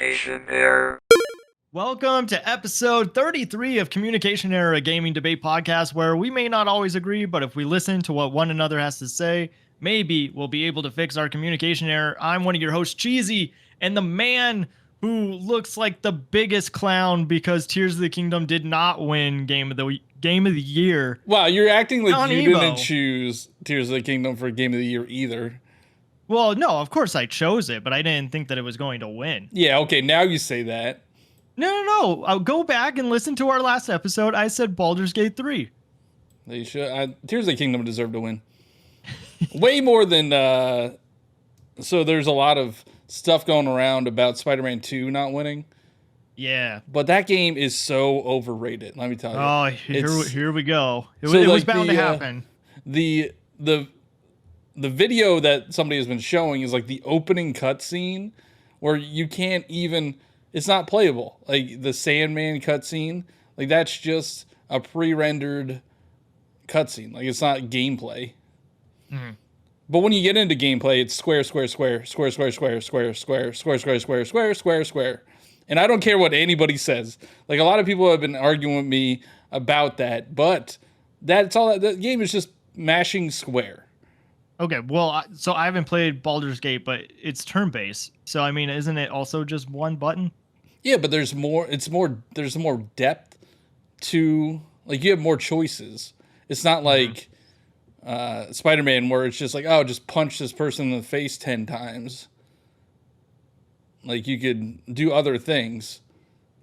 Communication Error. Welcome to episode 33 of Communication Error, a gaming debate podcast where we may not always agree, but if we listen to what one another has to say, maybe we'll be able to fix our communication error. I'm one of your hosts, Cheesy, and the man who looks like the biggest clown because Tears of the Kingdom did not win Game of the Year. Wow, you're acting like you Evo. didn't choose Tears of the Kingdom for Game of the Year either. Well, no, of course I chose it, but I didn't think that it was going to win. Yeah, okay, now you say that. No. I'll go back and listen to our last episode. I said Baldur's Gate 3. They should. Tears of the Kingdom deserved to win. Way more than. So there's a lot of stuff going around about Spider-Man 2 not winning. Yeah. But that game is so overrated, let me tell you. Oh, here we go. It was bound to happen. The video that somebody has been showing is like the opening cutscene where you can't even, it's not playable. Like the Sandman cutscene, like that's just a pre-rendered cutscene. Like it's not gameplay. Mm-hmm. But when you get into gameplay, it's square, square, square, square, square, square, square, square, square, square, square, square, square, square. And I don't care what anybody says. Like a lot of people have been arguing with me about that, but that's all. The game is just mashing square. Okay, well, so I haven't played Baldur's Gate, but it's turn-based. So, I mean, isn't it also just one button? Yeah, but there's more. There's more depth to, like, you have more choices. It's not like Spider-Man where it's just like, oh, just punch this person in the face 10 times. Like, you could do other things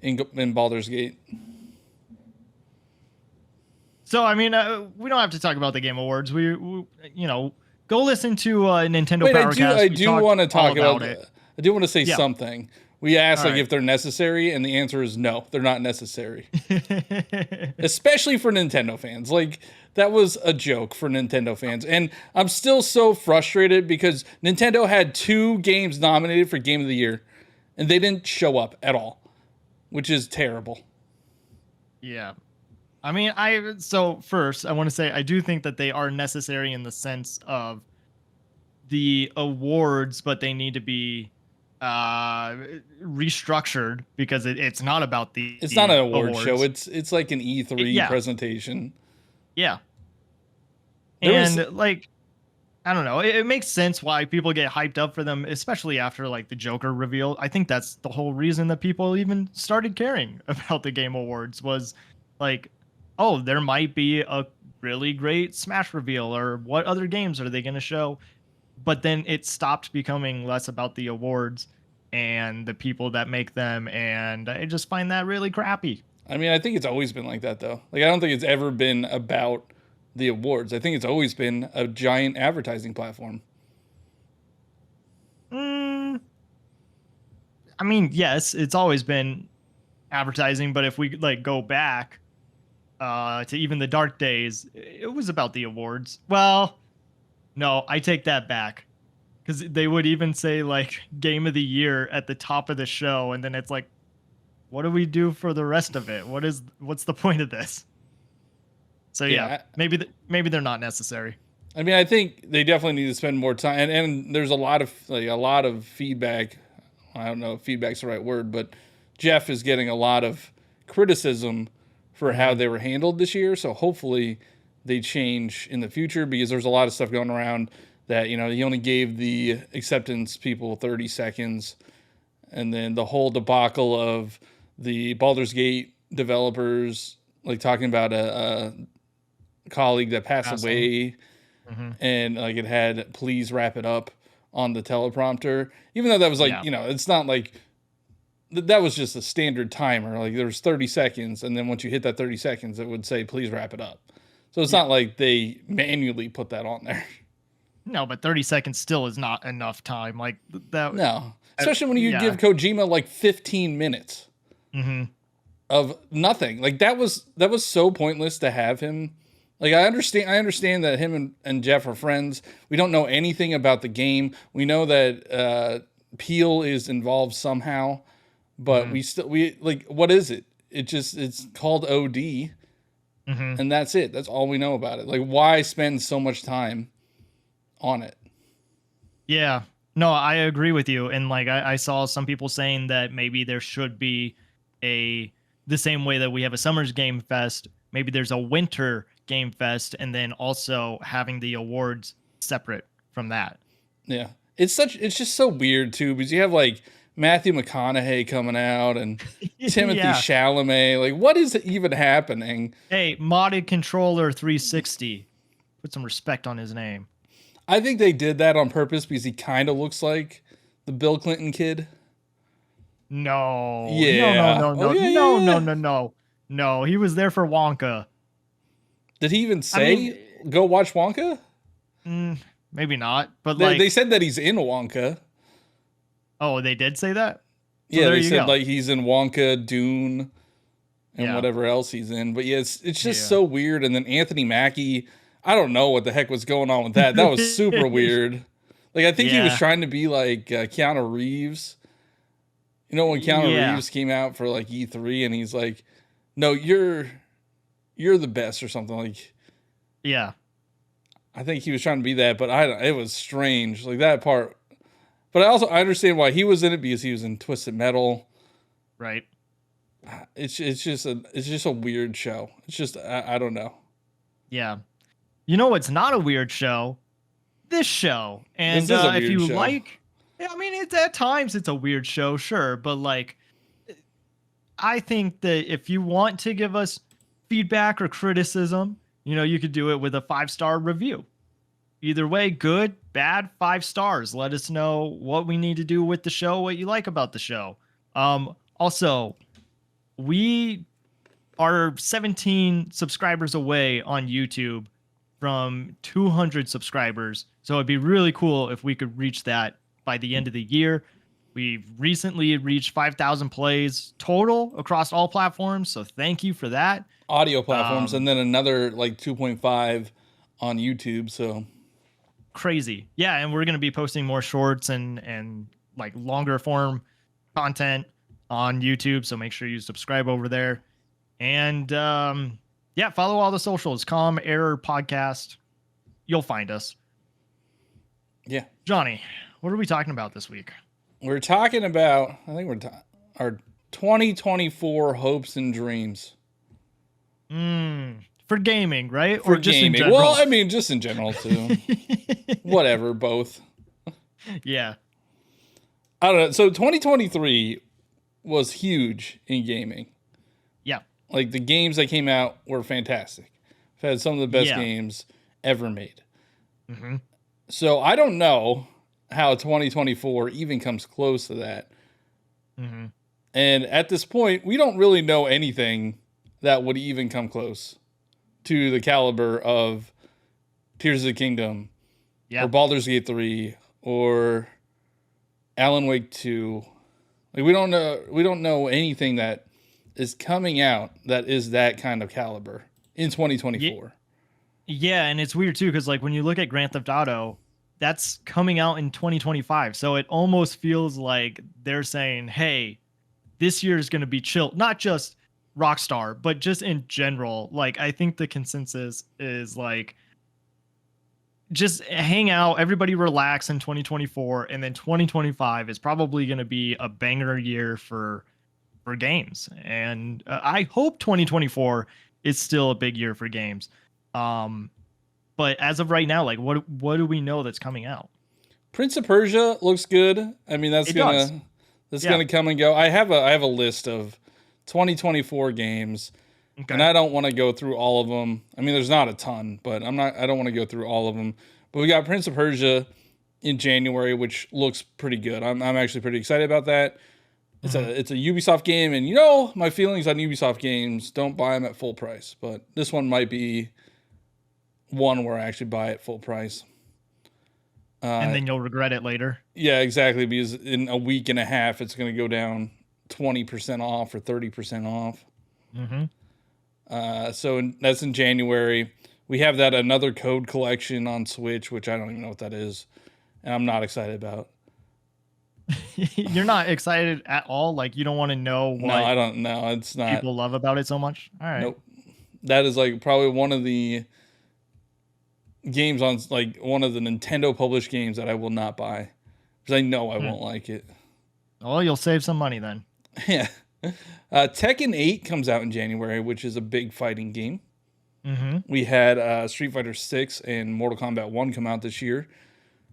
in Baldur's Gate. So, I mean, we don't have to talk about the Game Awards. We go listen to Nintendo Powercast. I do want to talk about it. I do want to say something. We asked All right. if they're necessary, and the answer is no, they're not necessary. Especially for Nintendo fans. Like, that was a joke for Nintendo fans. And I'm still so frustrated because Nintendo had 2 games nominated for Game of the Year, and they didn't show up at all, which is terrible. Yeah. I mean, first, I want to say I do think that they are necessary in the sense of the awards, but they need to be restructured because it's not about It's not an award awards. show. It's like an E3 presentation. Yeah. There I don't know. It makes sense why people get hyped up for them, especially after like the Joker reveal. I think that's the whole reason that people even started caring about the Game Awards was like, oh, there might be a really great Smash reveal, or what other games are they going to show? But then it stopped becoming less about the awards and the people that make them, and I just find that really crappy. I mean, I think it's always been like that, though. Like, I don't think it's ever been about the awards. I think it's always been a giant advertising platform. I mean, yes, it's always been advertising, but if we like go back to even the dark days, it was about the awards. Well, no, I take that back, because they would even say like Game of the Year at the top of the show, and then it's like, what do we do for the rest of it? What's the point of this? So maybe they're not necessary. I mean, I think they definitely need to spend more time, and there's a lot of feedback. I don't know if feedback's the right word, but Jeff is getting a lot of criticism for how they were handled this year. So hopefully they change in the future, because there's a lot of stuff going around that, he only gave the acceptance people 30 seconds. And then the whole debacle of the Baldur's Gate developers, like talking about a colleague that passed away, and like it had "please wrap it up" on the teleprompter, even though that was like, it's not like that was just a standard timer. Like there was 30 seconds, and then once you hit that 30 seconds, it would say "please wrap it up." So it's not like they manually put that on there. No, but 30 seconds still is not enough time. Like that. No, especially when you give Kojima like 15 minutes of nothing. Like that was so pointless to have him. Like I understand that him and Jeff are friends. We don't know anything about the game. We know that Peel is involved somehow, but we like, what is it? It's called OD. And that's it. That's all we know about it. Like, why spend so much time on it? Yeah. No, I agree with you. And like I saw some people saying that maybe there should be a the same way that we have a summer's game fest, maybe there's a winter game fest, and then also having the awards separate from that. Yeah. It's just so weird too, because you have like Matthew McConaughey coming out and Timothy Yeah. Chalamet. Like, what is even happening? Hey, modded controller 360. Put some respect on his name. I think they did that on purpose because he kind of looks like the Bill Clinton kid. No, no, no, Yeah. no, Oh no, yeah, no, yeah, no, yeah. no, no. No, he was there for Wonka. Did he even I mean, say go watch Wonka? mm, maybe not, but They like, said that he's in Wonka. oh, they did say that. So Yeah, there they you said go. like he's in Wonka, Dune, and Yeah, whatever else he's in. But yeah, it's just yeah. so weird. And then Anthony Mackie, I don't know what the heck was going on with that. That was super weird. Like I think he was Yeah, trying to be like Keanu Reeves. You know when Keanu yeah, Reeves came out for like E3 and he's like, "No, you're the best" or something like. yeah. I think he was trying to be that, but it was strange like that part. But I understand why he was in it because he was in Twisted Metal. Right. It's just a weird show. It's just I don't know. Yeah. You know what's not a weird show? This show. This And is a if weird you show. like, yeah, I mean, it's at times it's a weird show, sure, but like, I think that if you want to give us feedback or criticism, you could do it with a 5-star review. Either way, good, bad, 5 stars. Let us know what we need to do with the show, what you like about the show. Also, we are 17 subscribers away on YouTube from 200 subscribers. So it'd be really cool if we could reach that by the end of the year. We've recently reached 5,000 plays total across all platforms. So thank you for that. Audio platforms Um, and then another like 2.5 on YouTube. So Crazy. Yeah. And we're going to be posting more shorts and like longer form content on YouTube. So make sure you subscribe over there. And yeah, follow all the socials. Calm Error Podcast. You'll find us. yeah, Johnny, what are we talking about this week? we're talking about our 2024 hopes and dreams For gaming, right? for Or just in gaming. Well, general? I mean, just in general too. Whatever, both. Yeah. I don't know. So 2023 was huge in gaming. Yeah. Like the games that came out were fantastic. I've had some of the best Yeah. games ever made. hmm So I don't know how 2024 even comes close to that. hmm And at this point, we don't really know anything that would even come close to the caliber of Tears of the Kingdom Yeah. or Baldur's Gate 3 or Alan Wake 2. Like we don't know anything that is coming out that is that kind of caliber in 2024. Yeah. And it's weird too, because like when you look at Grand Theft Auto, that's coming out in 2025. So it almost feels like they're saying, hey, this year is going to be chill. Not just Rockstar, but just in general. Like, I think the consensus is like, just hang out, everybody relax in 2024, and then 2025 is probably going to be a banger year for games. And I hope 2024 is still a big year for games. Um, but as of right now, like, what do we know that's coming out? Prince of Persia looks good. I mean, It does. that's Yeah. gonna come and go. I have a list of 2024 games, Okay. and I don't want to go through all of them. I mean, there's not a ton, but I don't want to go through all of them. But we got Prince of Persia in January, which looks pretty good. I'm actually pretty excited about that. It's a Ubisoft game, and my feelings on Ubisoft games, don't buy them at full price. But this one might be one where I actually buy it full price. And then you'll regret it later. Yeah, exactly. Because in a week and a half, it's going to go down 20% off or 30% off. hmm That's in January. We have that Another Code collection on Switch, which I don't even know what that is, and I'm not excited about. You're not excited at all. Like, you don't want to know No, I what don't know. It's not. people love about it so much. All right. Nope. That is like probably one of the games on like one of the Nintendo published games that I will not buy. because I know I won't like it. Oh, you'll save some money then. Yeah. Tekken 8 comes out in January, which is a big fighting game. Mm-hmm. We had Street Fighter 6 and Mortal Kombat 1 come out this year.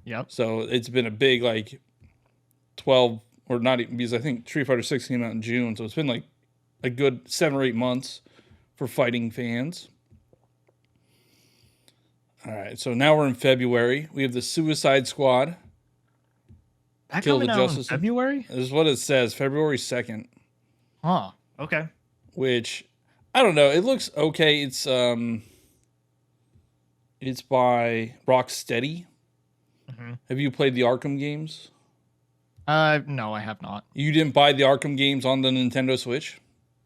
Yep. So it's been a big, like, 12, or not even, because I think Street Fighter 6 came out in June. So it's been like a good 7 or 8 months for fighting fans. All right. So now we're in February. We have the Suicide Squad. That Kill the coming out in Justice League. February? This is what it says, February 2nd. Huh. Okay. Which, I don't know. It looks okay. It's by Rocksteady. Mm-hmm. Have you played the Arkham games? No, I have not. You didn't buy the Arkham games on the Nintendo Switch?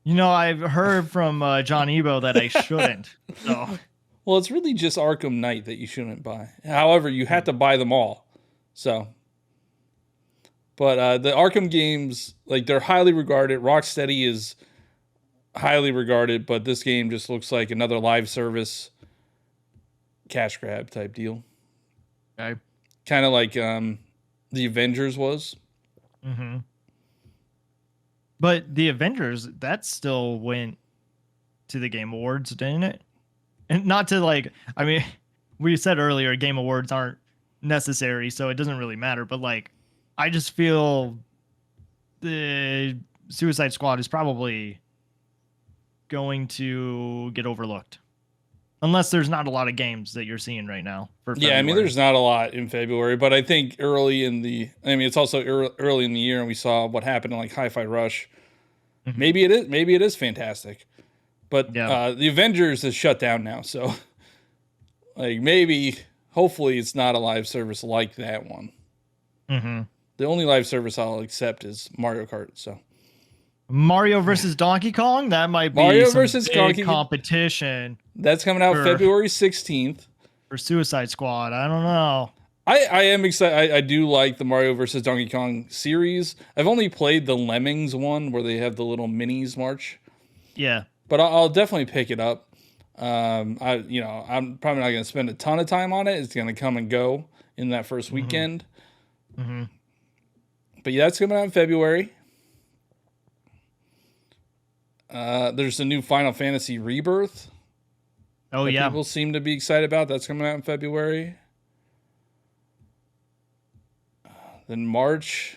You know, I've heard from John Ebo that I shouldn't. So. Well, it's really just Arkham Knight that you shouldn't buy. However, you have to buy them all. So, but the Arkham games, like, they're highly regarded. Rocksteady is highly regarded, but this game just looks like another live service cash grab type deal. Okay. Kind of like the Avengers was. Mm-hmm. But the Avengers, that still went to the Game Awards, didn't it? And not to like, I mean, we said earlier, Game Awards aren't necessary, so it doesn't really matter. But like, I just feel the Suicide Squad is probably going to get overlooked. Unless there's not a lot of games that you're seeing right now. For Yeah, I mean, February. there's not a lot in February, but I think it's also early in the year, and we saw what happened in like Hi-Fi Rush. Mhm. Maybe it is fantastic, but Yeah. the Avengers is shut down now, so like hopefully it's not a live service like that one. Mm-hmm. The only live service I'll accept is Mario Kart. So Mario versus Donkey Kong, that might be Mario some versus big Donkey- competition that's coming out Sure. February 16th. for Suicide Squad. I don't know. I am excited. I do like the Mario versus Donkey Kong series. I've only played the Lemmings one where they have the little minis march, Yeah. but I'll definitely pick it up. I'm probably not going to spend a ton of time on it. It's going to come and go in that first weekend. Mm-hmm. But yeah, that's coming out in February. There's a new Final Fantasy Rebirth. Oh, that yeah. people seem to be excited about. That's coming out in February. Then March,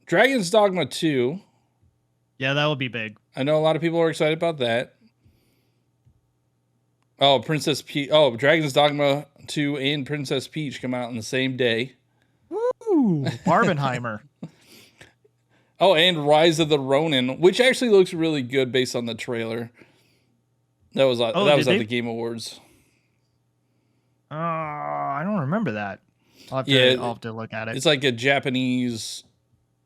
Dragon's Dogma 2. Yeah, that would be big. I know a lot of people are excited about that. Oh, Dragon's Dogma 2 and Princess Peach come out on the same day. Woo! Barbenheimer. Oh, and Rise of the Ronin, which actually looks really good based on the trailer. That was at the Game Awards. I don't remember that. I'll have to look at it. It's like a Japanese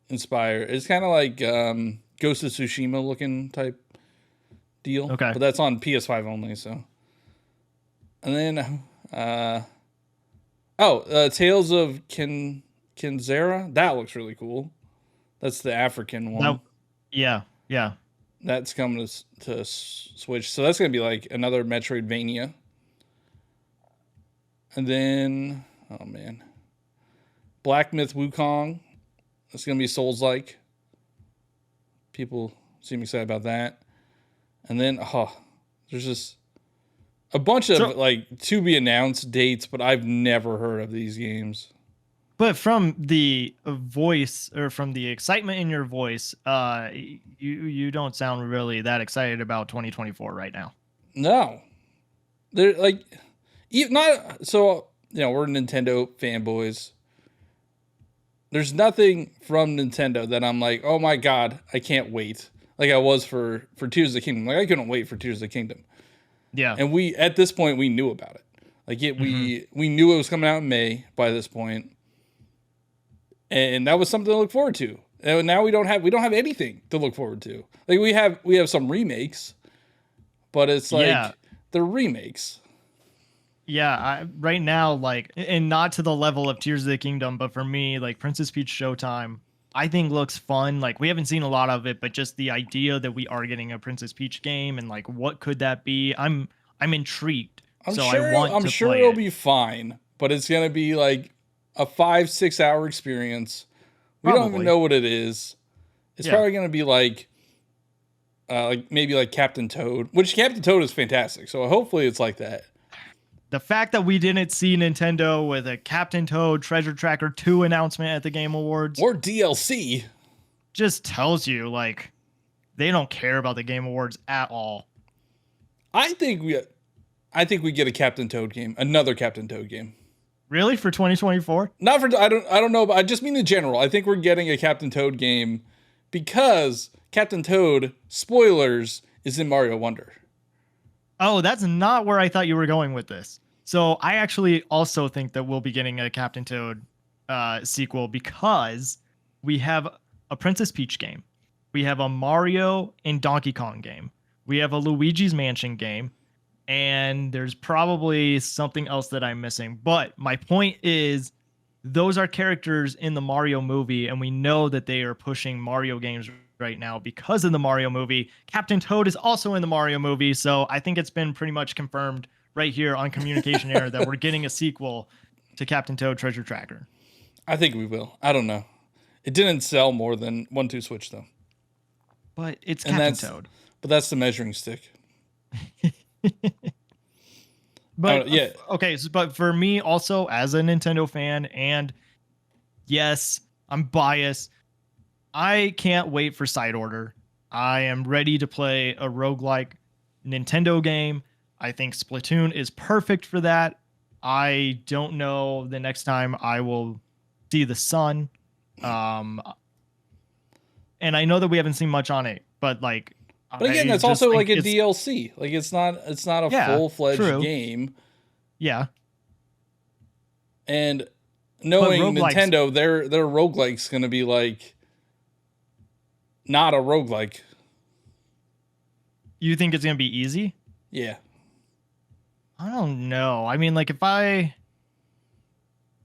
inspired. It's kind of like Ghost of Tsushima looking type deal. Okay. But that's on PS5 only, so. And then Tales of Kinzera. That looks really cool. That's the African one. Yeah. That's coming to Switch. So that's going to be like another Metroidvania. And then, oh man, Black Myth Wukong. That's going to be Souls-like. People seem excited about that. And then, there's just a bunch of like to be announced dates, but I've never heard of these games. But from the voice or from the excitement in your voice, you don't sound really that excited about 2024 right now. No, they're like not so. We're Nintendo fanboys. There's nothing from Nintendo that I'm like, oh my god, I can't wait. Like I was for Tears of the Kingdom. Like I couldn't wait for Tears of the Kingdom. Yeah, and we at this point we knew about it. Like we knew it was coming out in May by this point. And that was something to look forward to. And now we don't have anything to look forward to. Like we have some remakes, but it's like they're remakes. Yeah, right now, like, and not to the level of Tears of the Kingdom, but for me, like Princess Peach Showtime, I think looks fun. Like we haven't seen a lot of it, but just the idea that we are getting a Princess Peach game and like what could that be? I'm intrigued. I'm sure it'll be fine, but it's gonna be like a 5-6 hour experience. We don't even Probably. know what it is. It's Yeah. probably going to be like maybe like Captain Toad, which Captain Toad is fantastic. So hopefully it's like that. The fact that we didn't see Nintendo with a Captain Toad Treasure Tracker 2 announcement at the Game Awards Or DLC. just tells you, like, they don't care about the Game Awards at all. I think we get a Captain Toad game, another Captain Toad game. Really? For 2024? Not for I don't know, but I just mean in general. I think we're getting a Captain Toad game because Captain Toad, spoilers, is in Mario Wonder. Oh, that's not where I thought you were going with this. So I actually also think that we'll be getting a Captain Toad sequel because we have a Princess Peach game. We have a Mario and Donkey Kong game. We have a Luigi's Mansion game. And there's probably something else that I'm missing. But my point is, those are characters in the Mario movie, and we know that they are pushing Mario games right now because of the Mario movie. Captain Toad is also in the Mario movie, so I think it's been pretty much confirmed right here on Communication Error that we're getting a sequel to Captain Toad Treasure Tracker. I think we will. I don't know. It didn't sell more than 1-2 Switch though. But it's And Captain that's Toad. But that's the measuring stick. But yeah. Okay, but for me also as a Nintendo fan, and yes, I'm biased, I can't wait for Side Order. I am ready to play a roguelike Nintendo game. I think Splatoon is perfect for that. I don't know the next time I will see the sun. And I know that we haven't seen much on it, but like, But again, I that's just also think like a DLC. Like it's not a Yeah, full-fledged true. game. Yeah. And knowing roguelikes- Nintendo, their roguelike's going to be like not a roguelike. You think it's going to be easy? Yeah. I don't know. I mean, like if I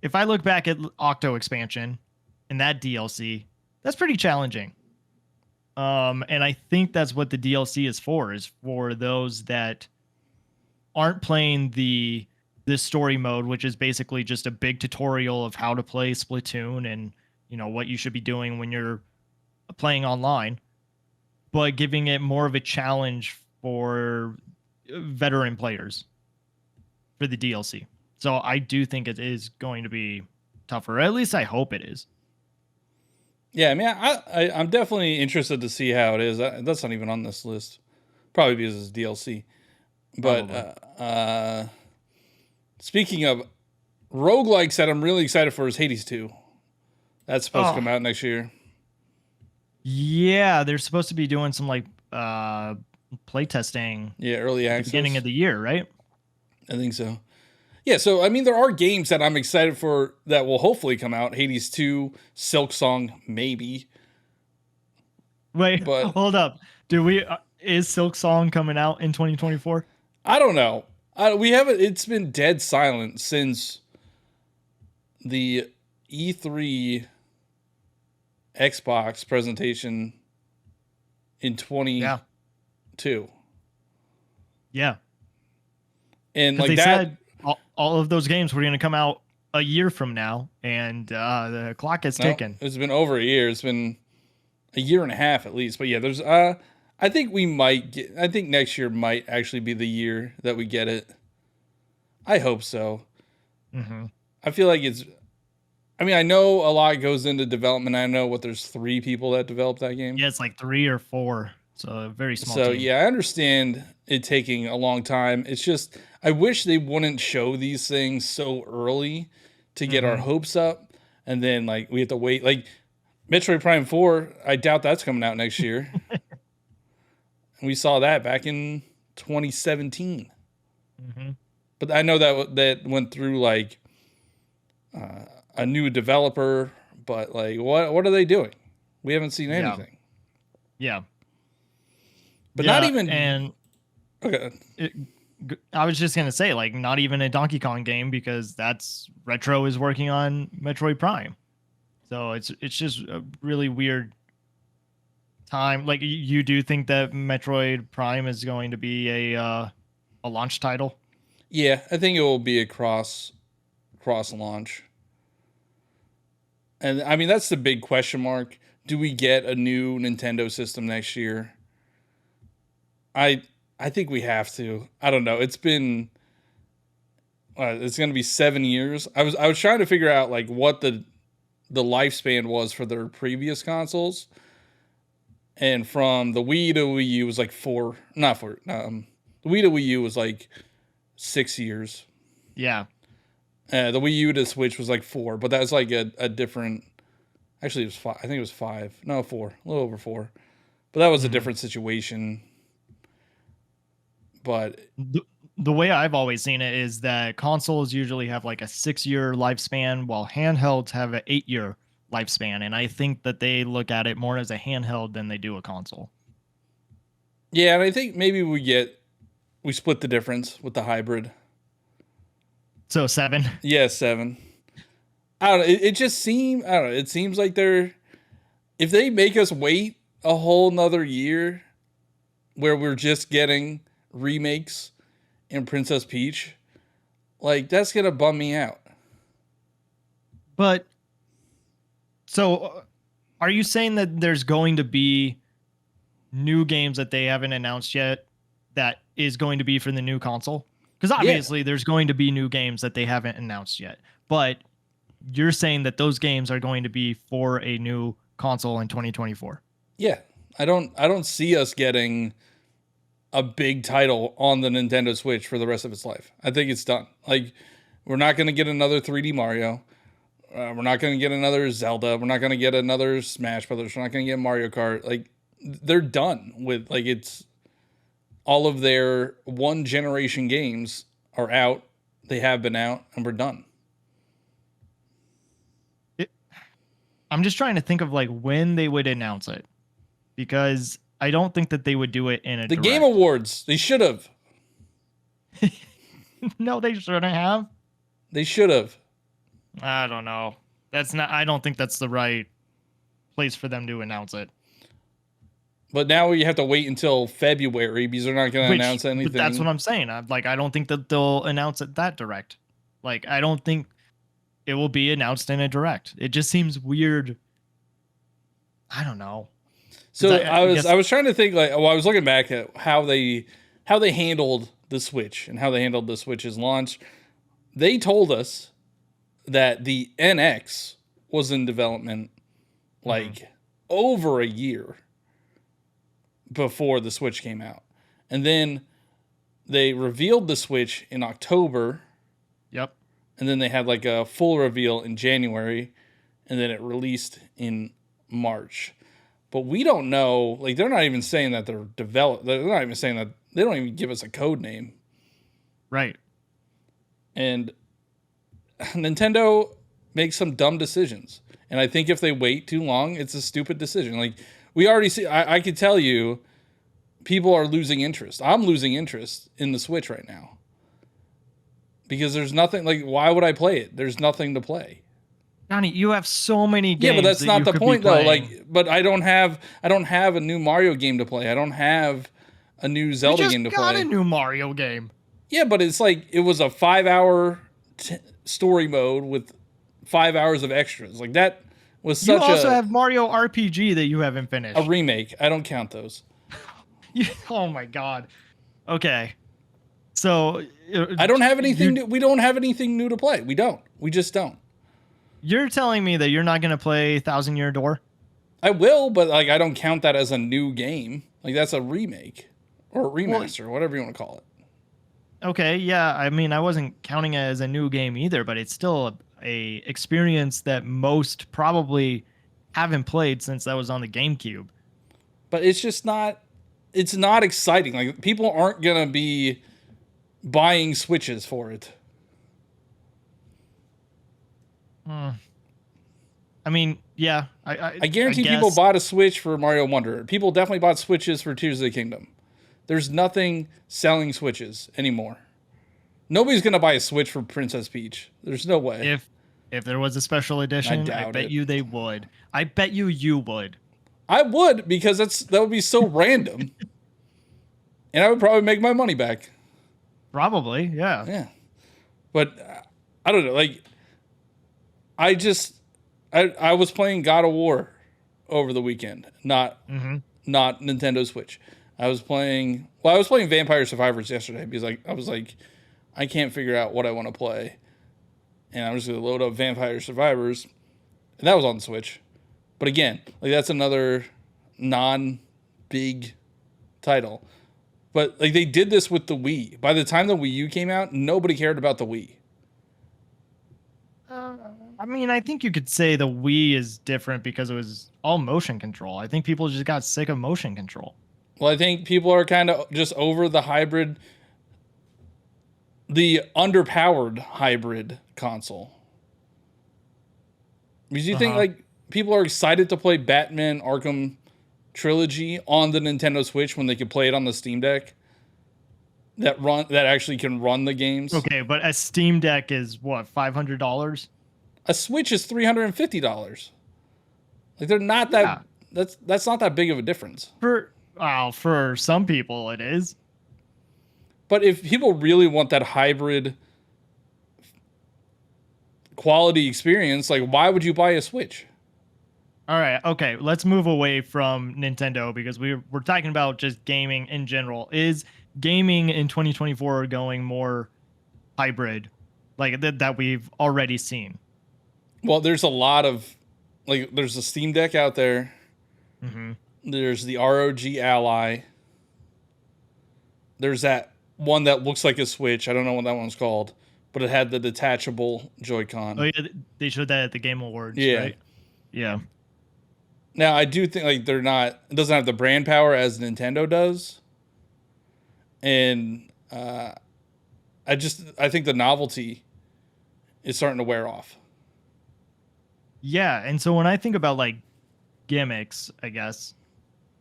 look back at Octo expansion and that DLC, that's pretty challenging. And I think that's what the DLC is for those that aren't playing the story mode, which is basically just a big tutorial of how to play Splatoon and, you know, what you should be doing when you're playing online, but giving it more of a challenge for veteran players for the DLC. So I do think it is going to be tougher. At least I hope it is. Yeah, I mean, I'm definitely interested to see how it is. That's not even on this list. Probably because it's DLC. But speaking of roguelikes that I'm really excited for is Hades 2. That's supposed to come out next year. Yeah, they're supposed to be doing some like play testing. Yeah, early access. Beginning of the year, right? I think so. Yeah, so I mean, there are games that I'm excited for that will hopefully come out. Hades 2, Silksong, maybe. Wait, But- hold up. Is Silk Song coming out in 2024? I don't know. We haven't. It's been dead silent since the E3 Xbox presentation in 22. Yeah. And Because like they that. said all of those games were going to come out a year from now, and the clock is No, ticking. it's been over a year. It's been a year and a half at least. But yeah, there's I think we might get. I think next year might actually be the year that we get it. I hope so. Mm-hmm. I feel like it's. I mean, I know a lot goes into development. I know there's 3 people that developed that game. Yeah, it's like 3 or 4, so a very small. So team. yeah, I understand it taking a long time. It's just I wish they wouldn't show these things so early to get our hopes up, and then like we have to wait. Like Metroid Prime 4, I doubt that's coming out next year. We saw that back in 2017. Mm-hmm. But I know that went through like a new developer. But like, what are they doing? We haven't seen anything. Yeah. But Yeah, not even. And Okay. I was just gonna say, like, not even a Donkey Kong game because that's Retro is working on Metroid Prime. So it's just a really weird time. Like, you do think that Metroid Prime is going to be a launch title? Yeah, I think it will be a cross launch. And I mean, that's the big question mark. Do we get a new Nintendo system next year? I I think we have to. I don't know. It's been it's going to be 7 years. I was trying to figure out like what the lifespan was for their previous consoles, and from the Wii to Wii U was like four, not four. The Wii to Wii U was like 6 years. Yeah. The Wii U to Switch was like 4, but that was like a different. Actually, it was 5. I think it was 5. No, 4. A little over 4. But that was a different situation. But The way I've always seen it is that consoles usually have like a 6-year lifespan, while handhelds have an 8-year lifespan. And I think that they look at it more as a handheld than they do a console. yeah, and I think maybe we split the difference with the hybrid. So 7. Yeah, 7. I don't know. It just seems. I don't know. It seems like if they make us wait a whole nother year, where we're just getting remakes in Princess Peach, like that's gonna bum me out. But so are you saying that there's going to be new games that they haven't announced yet that is going to be for the new console? Because obviously there's going to be new games that they haven't announced yet. But you're saying that those games are going to be for a new console in 2024. Yeah, I don't see us getting a big title on the Nintendo Switch for the rest of its life. I think it's done. Like, we're not going to get another 3D Mario. We're not going to get another Zelda. We're not going to get another Smash Brothers. We're not going to get Mario Kart. Like, they're done with, like, it's all of their one generation games are out. They have been out, and we're done. I'm just trying to think of like when they would announce it, because I don't think that they would do it in a The direct. Game Awards, they should have. No, they shouldn't have. They should have. I don't know. I don't think that's the right place for them to announce it. But now you have to wait until February because they're not going to announce anything. But that's what I'm saying. I don't think that they'll announce it that direct. Like, I don't think it will be announced in a direct. It just seems weird. I don't know. So I was trying to think, like, well, I was looking back at how they handled the Switch and how they handled the Switch's launch. They told us that the NX was in development like over a year before the Switch came out. And then they revealed the Switch in October. Yep. And then they had like a full reveal in January, and then it released in March. But we don't know, like, they're not even saying that they're developed. They're not even saying that, they don't even give us a code name. Right. And Nintendo makes some dumb decisions. And I think if they wait too long, it's a stupid decision. Like, we already see, I could tell you, people are losing interest. I'm losing interest in the Switch right now. Because there's nothing, like, why would I play it? There's nothing to play. Johnny, you have so many games. Yeah, but that's that not you the could be point, though. playing. Like, but I don't have a new Mario game to play. I don't have a new Zelda game to You just got play. a new Mario game. Yeah, but it's like, it was a 5-hour story mode with 5 hours of extras. Like, that was such You also have Mario RPG that you haven't finished. a remake. I don't count those. Oh my god. Okay. So I don't have anything new. We don't have anything new to play. We don't. We just don't. You're telling me that you're not going to play Thousand Year Door? I will, but like, I don't count that as a new game. Like, that's a remake or a remaster, whatever you want to call it. Okay, yeah. I mean, I wasn't counting it as a new game either, but it's still a experience that most probably haven't played since that was on the GameCube. But it's just not. It's not exciting. Like, people aren't gonna be buying Switches for it. I mean, yeah. I guarantee people bought a Switch for Mario Wonder. People definitely bought Switches for Tears of the Kingdom. There's nothing selling Switches anymore. Nobody's gonna buy a Switch for Princess Peach. There's no way. If there was a special edition, I bet you they would. I bet you would. I would, because that would be so random. And I would probably make my money back. Probably, yeah. Yeah. But I don't know. Like, I I was playing God of War over the weekend, Mm-hmm. not Nintendo Switch. I was playing Vampire Survivors yesterday because I was like, I can't figure out what I want to play, and I'm just gonna load up Vampire Survivors, and that was on the Switch. But again, like that's another non-big title. But like they did this with the Wii. By the time the Wii U came out, nobody cared about the Wii. I mean, I think you could say the Wii is different because it was all motion control. I think people just got sick of motion control. Well, I think people are kind of just over the underpowered hybrid console. Because you think Uh-huh. like people are excited to play Batman Arkham Trilogy on the Nintendo Switch when they could play it on the Steam Deck that actually can run the games. Okay, but a Steam Deck is what, $500? A Switch is $350. Like they're not Yeah. that's not that big of a difference. For some people it is. But if people really want that hybrid quality experience, like why would you buy a Switch? All right, okay, let's move away from Nintendo because we're talking about just gaming in general. Is gaming in 2024 going more hybrid like that we've already seen? Well, there's a lot of like there's a Steam Deck out there. Mm-hmm. There's the ROG Ally. There's that one that looks like a Switch. I don't know what that one's called, but it had the detachable Joy-Con. Oh yeah, they showed that at the Game Awards, Yeah. right? Yeah. Now I do think like it doesn't have the brand power as Nintendo does, and I think the novelty is starting to wear off. Yeah, and so when I think about like gimmicks, I guess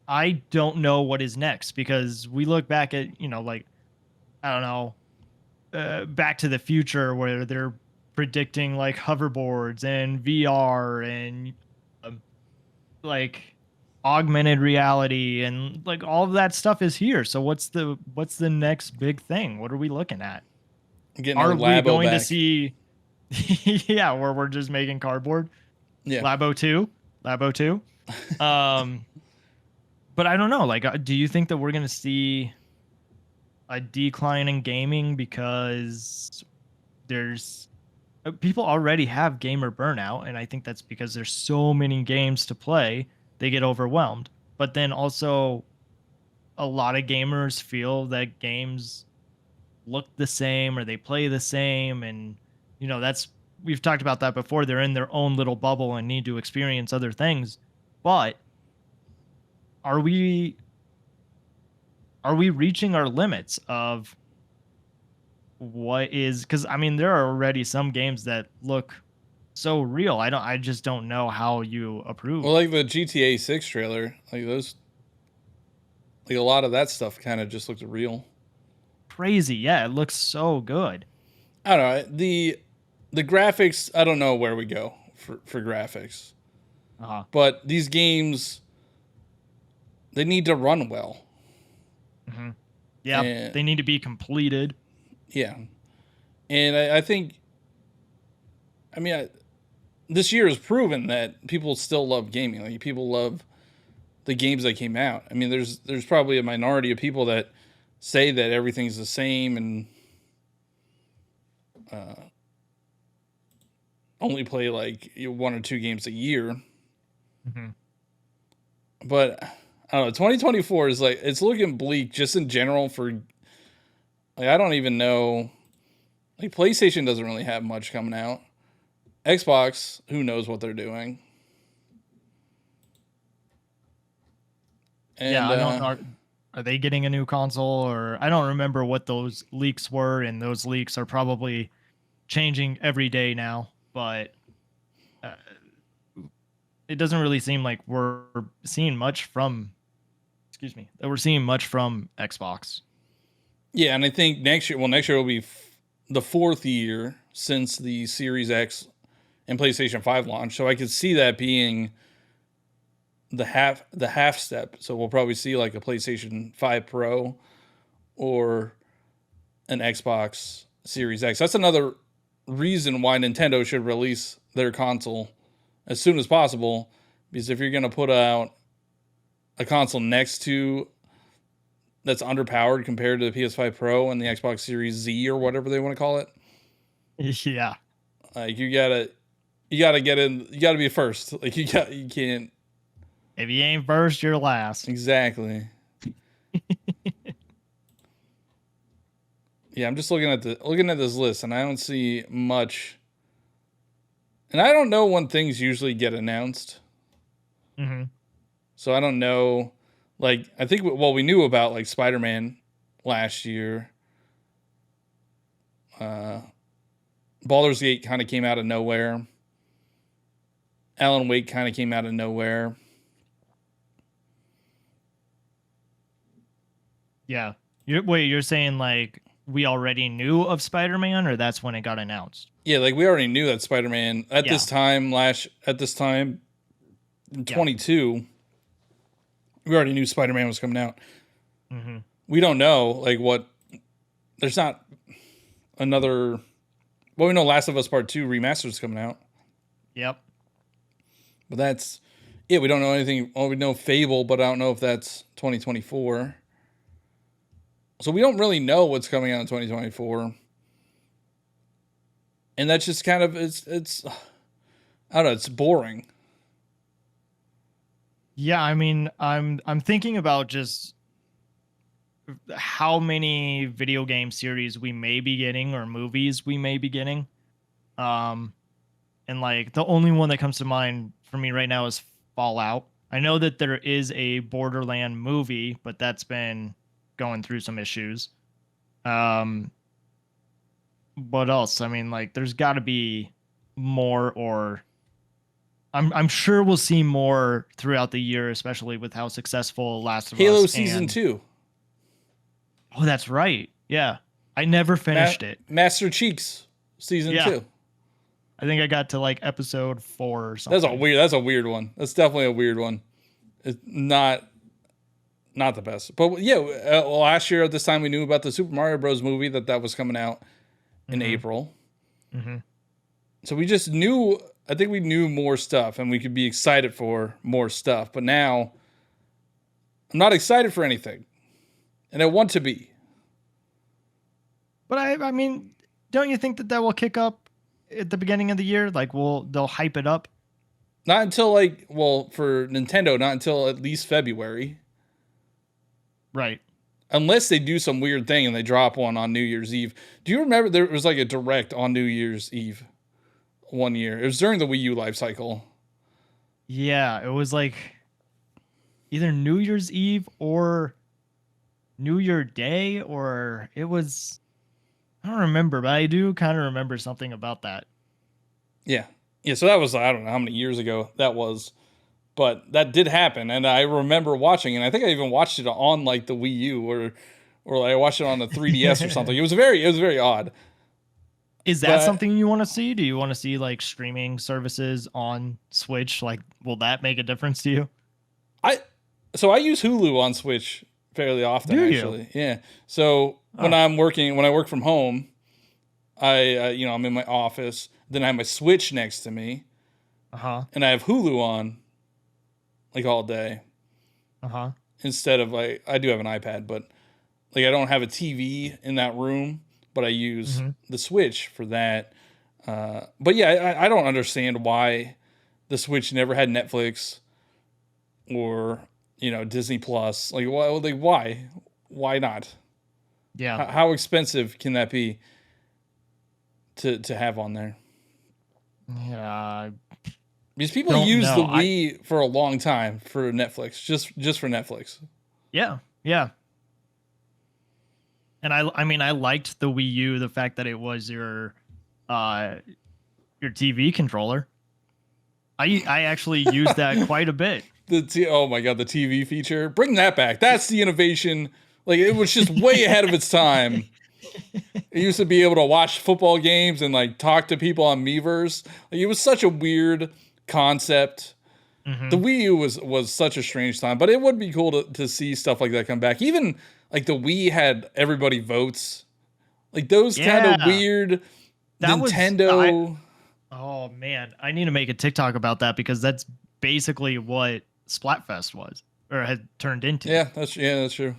I don't know what is next because we look back at, like I don't know, Back to the Future where they're predicting like hoverboards and VR and like augmented reality and like all of that stuff is here. So what's the next big thing? What are we looking at? Getting our Are we Labo going to back. see yeah, where we're just making cardboard? Yeah. Labo 2? Labo 2? Um but I don't know, like do you think that we're going to see a decline in gaming because there's people already have gamer burnout, and I think that's because there's so many games to play, they get overwhelmed. But then also a lot of gamers feel that games look the same or they play the same, and that's we've talked about that before. They're in their own little bubble and need to experience other things. But are we reaching our limits of what is, because I mean there are already some games that look so real. I just don't know how you approve. Well, like the GTA 6 trailer, like those, like a lot of that stuff kind of just looked real. Crazy. Yeah, it looks so good. I don't know. The graphics, I don't know where we go for graphics. Uh-huh. But these games, they need to run well. Mm-hmm. Yeah, And- they need to be completed. Yeah. And I think, I mean, this year has proven that people still love gaming. Like people love the games that came out. I mean, there's probably a minority of people that say that everything's the same and only play like one or two games a year. Mm-hmm. But I don't know. 2024 is like it's looking bleak just in general for. Like I don't even know. Like PlayStation doesn't really have much coming out. Xbox, who knows what they're doing? And, Yeah, I don't know. Are they getting a new console, or I don't remember what those leaks were, and those leaks are probably changing every day now. But uh, it doesn't really seem like we're seeing much from. Excuse me, that we're seeing much from Xbox. Yeah, and I think next year will be the fourth year since the Series X and PlayStation 5 launch. So I could see that being the half step. So we'll probably see like a PlayStation 5 Pro or an Xbox Series X. That's another reason why Nintendo should release their console as soon as possible, because if you're going to put out a console next to that's underpowered compared to the PS5 Pro and the Xbox Series Z or whatever they want to call it, Yeah. like you gotta get in, you gotta be first. Like you can't. If you ain't first, you're last. Exactly. Yeah, I'm just looking at this list, and I don't see much. And I don't know when things usually get announced, Mm-hmm. so I don't know. Like, I think we knew about like Spider-Man last year. Baldur's Gate kind of came out of nowhere. Alan Wake kind of came out of nowhere. Yeah. You're saying like we already knew of Spider-Man, or that's when it got announced? Yeah, like we already knew that Spider-Man at Yeah. this time in 22, we already knew Spider-Man was coming out. Mm-hmm. We don't know like what. There's not another. Well, we know Last of Us Part 2 remastered is coming out, Yep. but that's we don't know anything. Well, we know Fable, but I don't know if that's 2024. So we don't really know what's coming out in 2024. And that's just kind of it's I don't know, it's boring. Yeah, I mean, I'm thinking about just how many video game series we may be getting or movies we may be getting. And like the only one that comes to mind for me right now is Fallout. I know that there is a Borderland movie, but that's been going through some issues. What else? I mean, like there's got to be more, or I'm sure we'll see more throughout the year, especially with how successful Last of Halo Us Season and 2. Oh, that's right. Yeah. I never finished it. Master Cheeks Season 2. I think I got to like episode 4 or something. That's a weird one. That's definitely a weird one. It's not the best. But yeah, last year at this time we knew about the Super Mario Bros. Movie that was coming out in April. Mm-hmm. So we just knew, I think we knew more stuff and we could be excited for more stuff. But now I'm not excited for anything. And I want to be. But I mean, don't you think that will kick up at the beginning of the year? Like they'll hype it up? Not until for Nintendo, not until at least February. Right. Unless they do some weird thing and they drop one on New Year's Eve. Do you remember there was like a direct on New Year's Eve one year? It was during the Wii U life cycle. Yeah, it was like either New Year's Eve or New Year Day, or it was, I don't remember, but I do kind of remember something about that. Yeah. Yeah, so that was, I don't know how many years ago that was. But that did happen, and I remember watching, and I think I even watched it on like the Wii U or I watched it on the 3DS or something. It was very odd. Is that something you want to see? Do you want to see like streaming services on Switch? Like, will that make a difference to you? I use Hulu on Switch fairly often. Do actually, yeah. So when I work from home, I'm in my office. Then I have my Switch next to me, and I have Hulu on. Like all day. Instead of like, I do have an iPad, but like I don't have a TV in that room, but I use the Switch for that. But yeah, I don't understand why the Switch never had Netflix or Disney Plus. Like why not? Yeah. How expensive can that be to have on there? Yeah. Because people use the Wii for a long time for Netflix, just for Netflix. Yeah, yeah. And I mean, I liked the Wii U, the fact that it was your TV controller. I actually used that quite a bit. Oh my god, the TV feature, bring that back. That's the innovation. Like it was just way ahead of its time. It used to be able to watch football games and like talk to people on Miiverse. Like, it was such a weird concept. The Wii U was such a strange time, but it would be cool to see stuff like that come back. Even like the Wii had everybody votes, like those kind of weird Nintendo. Oh man, I need to make a TikTok about that because that's basically what Splatfest was or had turned into. That's true.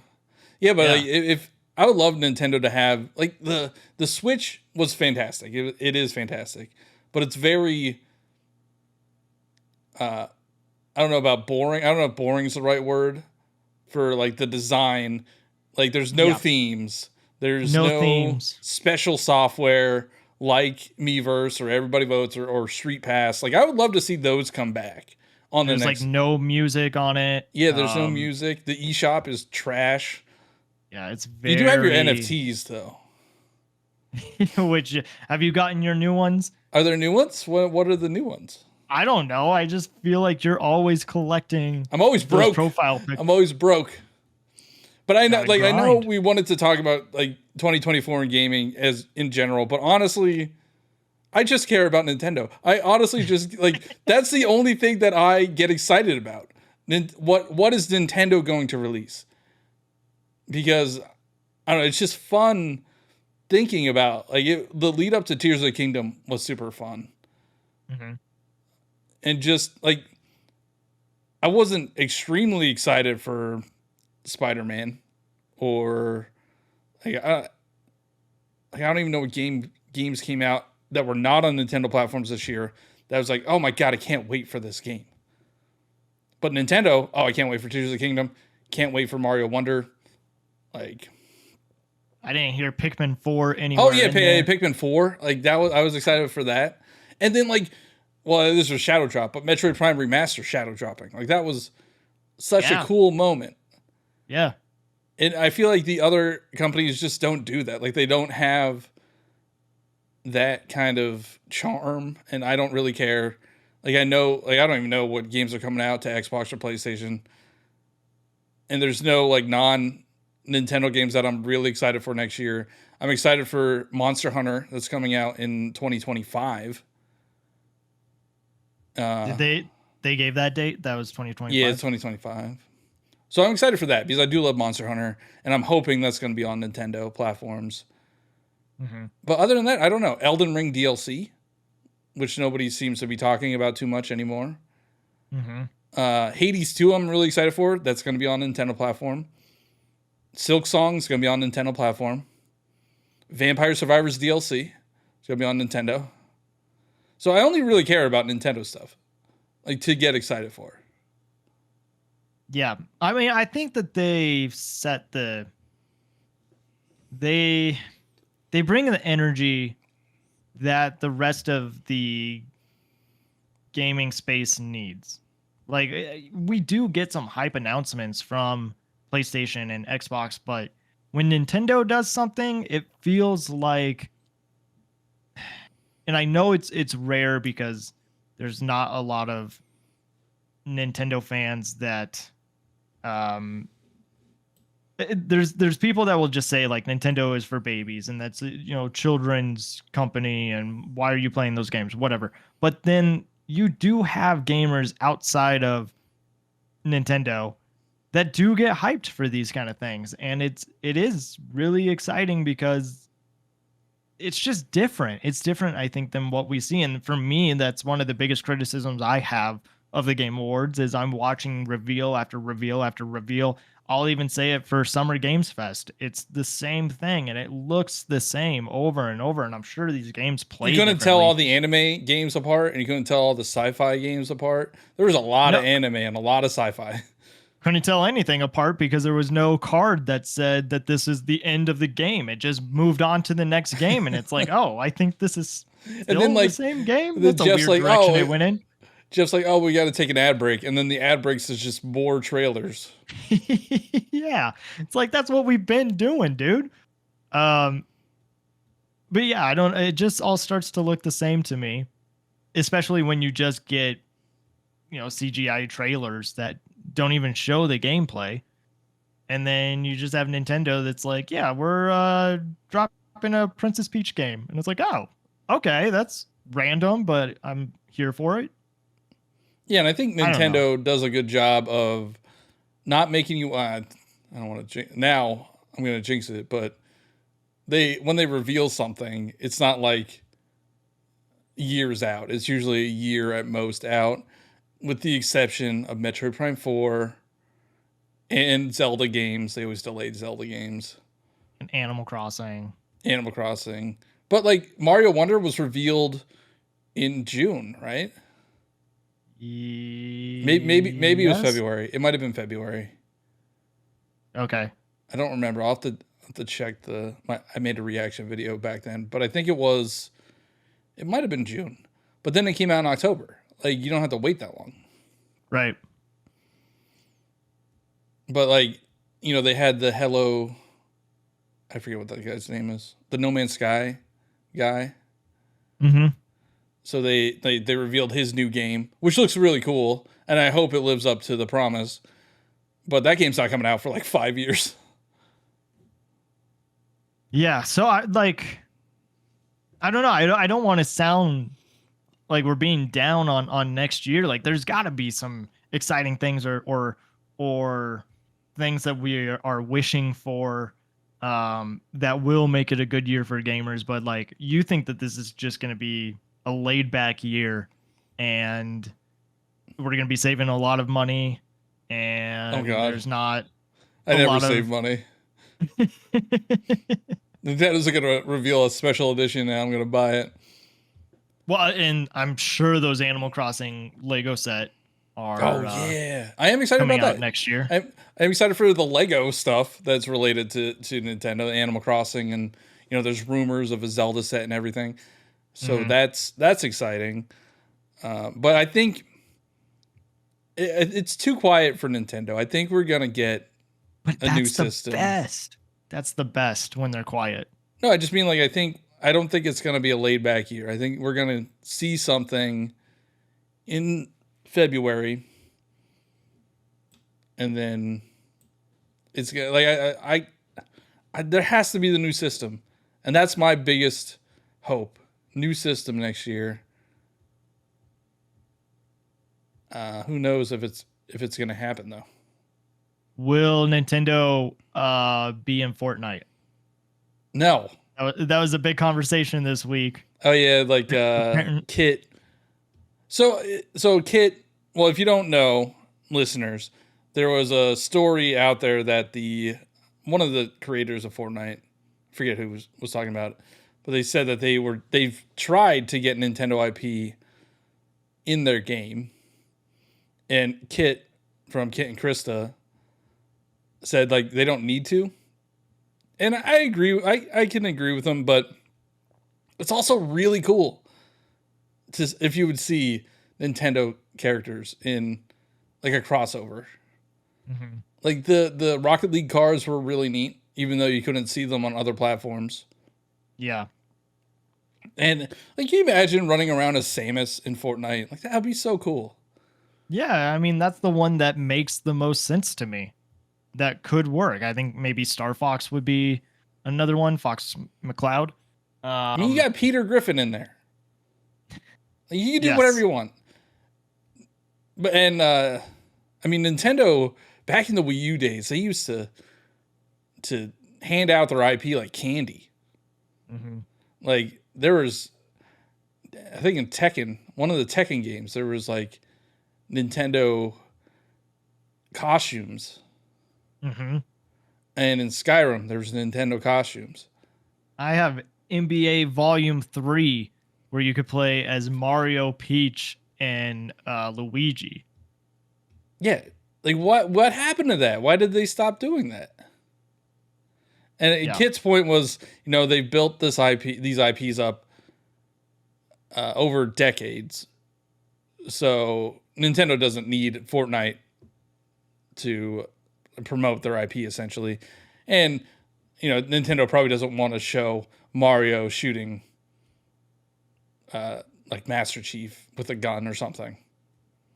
Yeah, but like Yeah. if I would love Nintendo to have like the Switch was fantastic. It is fantastic, but it's very uh I don't know about boring. I don't know if boring is the right word for like the design. Like there's no Yeah. themes. There's No no themes. special software like Miiverse or Everybody Votes or Street Pass. Like I would love to see those come back on the There's like next. no music on it. Yeah, there's no music. The eShop is trash. Yeah, it's You do have your very NFTs though. which have you gotten your new ones? Are there new ones? What are the new ones? I don't know. I just feel like you're always collecting I'm always those broke. profile pictures. I'm always broke. But I know, Gotta like, I know grind. we wanted to talk about like 2024 in gaming as in general, but honestly, I just care about Nintendo. I honestly just like that's the only thing that I get excited about. What is Nintendo going to release? Because I don't know, it's just fun thinking about like the lead up to Tears of the Kingdom was super fun, Mhm. and just like I wasn't extremely excited for Spider Man or like I don't even know what games came out that were not on Nintendo platforms this year. That was like, oh my god, I can't wait for this game. But Nintendo, oh, I can't wait for Tears of the Kingdom. Can't wait for Mario Wonder. Like, I didn't hear Pikmin 4 oh anywhere yeah, in there. Pikmin 4. Like that was I was excited for that. And then like, well, this was Shadow Drop, but Metroid Prime Remaster Shadow dropping. Like that was such a Yeah. cool moment. Yeah. And I feel like the other companies just don't do that. Like they don't have that kind of charm, and I don't really care. Like I know, like I don't even know what games are coming out to Xbox or PlayStation, and there's no like non Nintendo games that I'm really excited for next year. I'm excited for Monster Hunter that's coming out in 2025. Did they gave that date? That was 2025. Yeah, it's 2025. So I'm excited for that because I do love Monster Hunter, and I'm hoping that's going to be on Nintendo platforms. Mhm. But other than that, I don't know. Elden Ring DLC, which nobody seems to be talking about too much anymore. Mhm. Hades 2, I'm really excited for. That's going to be on Nintendo platform. Silk Song's going to be on Nintendo platform. Vampire Survivors DLC is going to be on Nintendo. So I only really care about Nintendo stuff, like to get excited for. Yeah. I mean, I think that they've set they they bring the energy that the rest of the gaming space needs. Like we do get some hype announcements from PlayStation and Xbox, but when Nintendo does something, it feels like, and I know it's rare because there's not a lot of Nintendo fans that um there's people that will just say like Nintendo is for babies and that's children's company and why are you playing those games, whatever. But then you do have gamers outside of Nintendo that do get hyped for these kind of things, and it is really exciting because it's just different. It's different, I think, than what we see. And for me, that's one of the biggest criticisms I have of the Game Awards is I'm watching reveal after reveal after reveal. I'll even say it for Summer Games Fest. It's the same thing and it looks the same over and over. And I'm sure these games play You couldn't tell differently. all the anime games apart, and you couldn't tell all the sci-fi games apart. There was a lot of No, anime and a lot of sci-fi. couldn't tell anything apart because there was no card that said that this is the end of the game. It just moved on to the next game. And it's like, oh, I think this is And still then the like same game. the That's a Jeff's weird like, direction oh, it went in. Jeff's like, oh, we got to take an ad break, and then the ad breaks is just more trailers. Yeah. It's like that's what we've been doing, dude. Um but yeah, I don't it just all starts to look the same to me, especially when you just get, CGI trailers that don't even show the gameplay. And then you just have Nintendo that's like, yeah, we're dropping a Princess Peach game. And it's like, oh, okay, that's random, but I'm here for it. Yeah, and I think I don't know. Nintendo does a good job of not making you. I don't want to. Now I'm going to jinx it, but when they reveal something, it's not like years out. It's usually a year at most out, with the exception of Metroid Prime 4 and Zelda games. They always delayed Zelda games. And Animal Crossing. Animal Crossing. But like Mario Wonder was revealed in June, right? Maybe it was Yes? February. It might have been February. Okay. I don't remember. I'll have to check I made a reaction video back then, but I think it might have been June. But then it came out in October. Like, you don't have to wait that long. Right. But like, they had the Hello, I forget what that guy's name is. The No Man's Sky guy. Mm-hmm. So they revealed his new game, which looks really cool, and I hope it lives up to the promise. But that game's not coming out for like 5 years. Yeah. So I don't know. I don't want to sound like we're being down on next year. Like, there's got to be some exciting things or things that we are wishing for that will make it a good year for gamers. But like, you think that this is just going to be a laid back year, and we're going to be saving a lot of money, and Oh, God. there's not I a never lot of- save money. Nintendo's going to reveal a special edition, and I'm going to buy it. Well, and I'm sure those Animal Crossing Lego set are Yeah, I am excited coming about out that next year. I'm excited for the Lego stuff that's related to Nintendo, Animal Crossing, and there's rumors of a Zelda set and everything. So that's exciting. But I think it's too quiet for Nintendo. I think we're gonna get But a new that's the system. best. That's the best when they're quiet. No, I just mean like I don't think it's gonna be a laid back year. I think we're gonna see something in February, and then it's gonna like I there has to be the new system, and that's my biggest hope. New system next year. Who knows if it's gonna happen though? Will Nintendo be in Fortnite? No. That was a big conversation this week. Oh yeah, like Kit. So Kit. Well, if you don't know, listeners, there was a story out there that one of the creators of Fortnite, I forget who was talking about it, but they said that they've tried to get Nintendo IP in their game, and Kit from Kit and Krista said like they don't need to, and I agree. I can agree with them, but it's also really cool if you would see Nintendo characters in like a crossover. Mm-hmm. Like the Rocket League cars were really neat, even though you couldn't see them on other platforms. Yeah. And like, can you imagine running around as Samus in Fortnite? Like, that'd be so cool. Yeah, I mean, that's the one that makes the most sense to me. That could work. I think maybe Star Fox would be another one. Fox McCloud. I mean, you got Peter Griffin in there. Like, you can do Yes. whatever you want. But I mean, Nintendo back in the Wii U days, they used to hand out their IP like candy. Mm-hmm. Like, there was, I think in Tekken, one of the Tekken games, there was like Nintendo costumes. Mm-hmm. And in Skyrim, there was Nintendo costumes. I have NBA Volume 3 where you could play as Mario, Peach, and Luigi. Yeah. Like, what happened to that? Why did they stop doing that? And Yeah. Kit's point was, they built these IPs up over decades. So Nintendo doesn't need Fortnite to promote their IP, essentially. And, Nintendo probably doesn't want to show Mario shooting like Master Chief with a gun or something.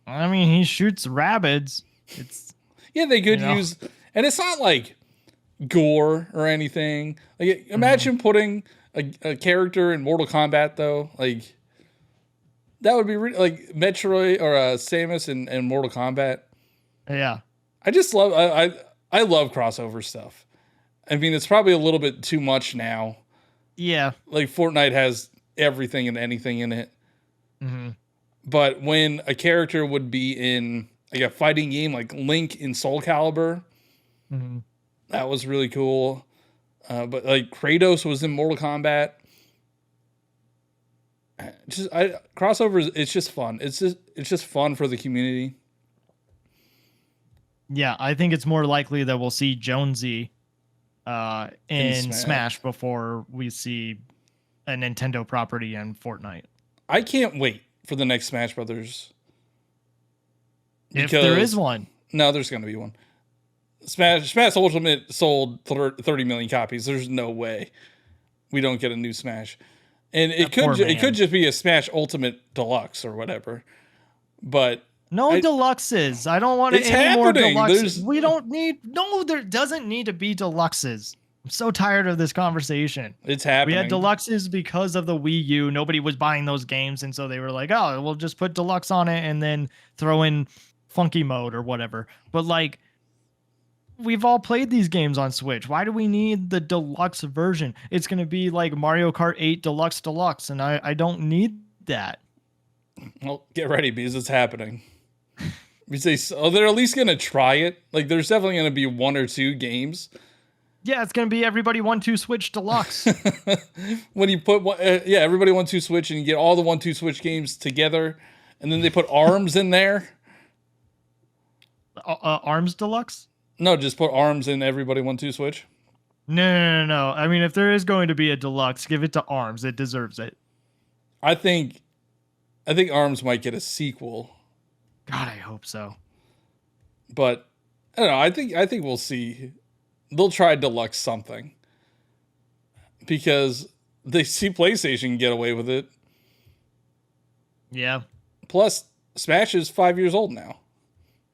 I mean, he shoots rabbits. It's Yeah, they could You know? use, and it's not like gore or anything. Like, imagine putting a character in Mortal Kombat though. Like, that would be like Metroid or Samus in Mortal Kombat. yeah. I just love I love crossover stuff. I mean, it's probably a little bit too much now. Yeah. Like, Fortnite has everything and anything in it. Hmm. But when a character would be in like a fighting game, like Link in Soul Calibur, Hmm. that was really cool. But like Kratos was in Mortal Kombat. Just crossovers, it's just fun. It's just fun for the community. Yeah, I think it's more likely that we'll see Jonesy In in Smash. Smash before we see a Nintendo property in Fortnite. I can't wait for the next Smash Brothers If there is because one. no, there's going to be one. Smash Ultimate sold 30 million copies. There's no way we don't get a new Smash. And That poor it could man. just be a Smash Ultimate Deluxe or whatever. But No I, deluxes. I don't want it's any more happening. deluxes. We don't need no, there doesn't need to be deluxes. I'm so tired of this conversation. It's We had happening. deluxes because of the Wii U. Nobody was buying those games, and so they were like, "Oh, we'll just put deluxe on it and then throw in funky mode or whatever." But like, we've all played these games on Switch. Why do we need the deluxe version? It's going to be like Mario Kart 8 Deluxe Deluxe, and I don't need that. Well, get ready because it's happening. They're at least going to try it. Like, there's definitely going to be one or two games. Yeah, it's going to be everybody 1-2 Switch Deluxe. When you put everybody 1-2 Switch and you get all the 1-2 Switch games together, and then they put Arms in there. Arms Deluxe? No, just put Arms in everybody 1-2 Switch. No. I mean, if there is going to be a deluxe, give it to Arms. It deserves it. I think Arms might get a sequel, God, I hope so. but I don't know. I think we'll see. They'll try deluxe something because they see PlayStation can get away with it. Yeah, Plus, Smash is 5 years old now.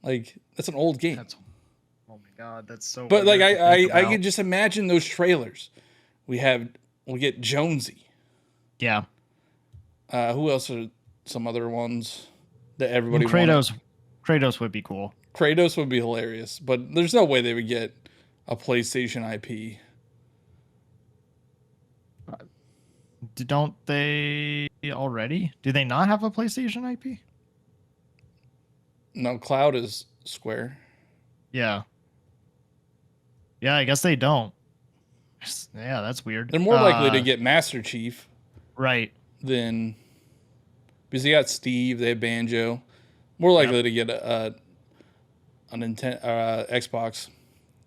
Like, that's an old game. that's. Oh my God, that's so. But like, weird to I think I about. can just imagine those trailers. We'll get Jonesy. Yeah, Who else are some other ones that everybody wanted? Kratos would be cool. Kratos would be hilarious, but there's no way they would get a PlayStation IP. Don't they already? Do they not have a PlayStation IP? No, Cloud is Square. Yeah. Yeah, I guess they don't. Yeah, that's weird. They're more likely to get Master Chief right. than because they got Steve, they have Banjo. More likely to get a Nintendo, Xbox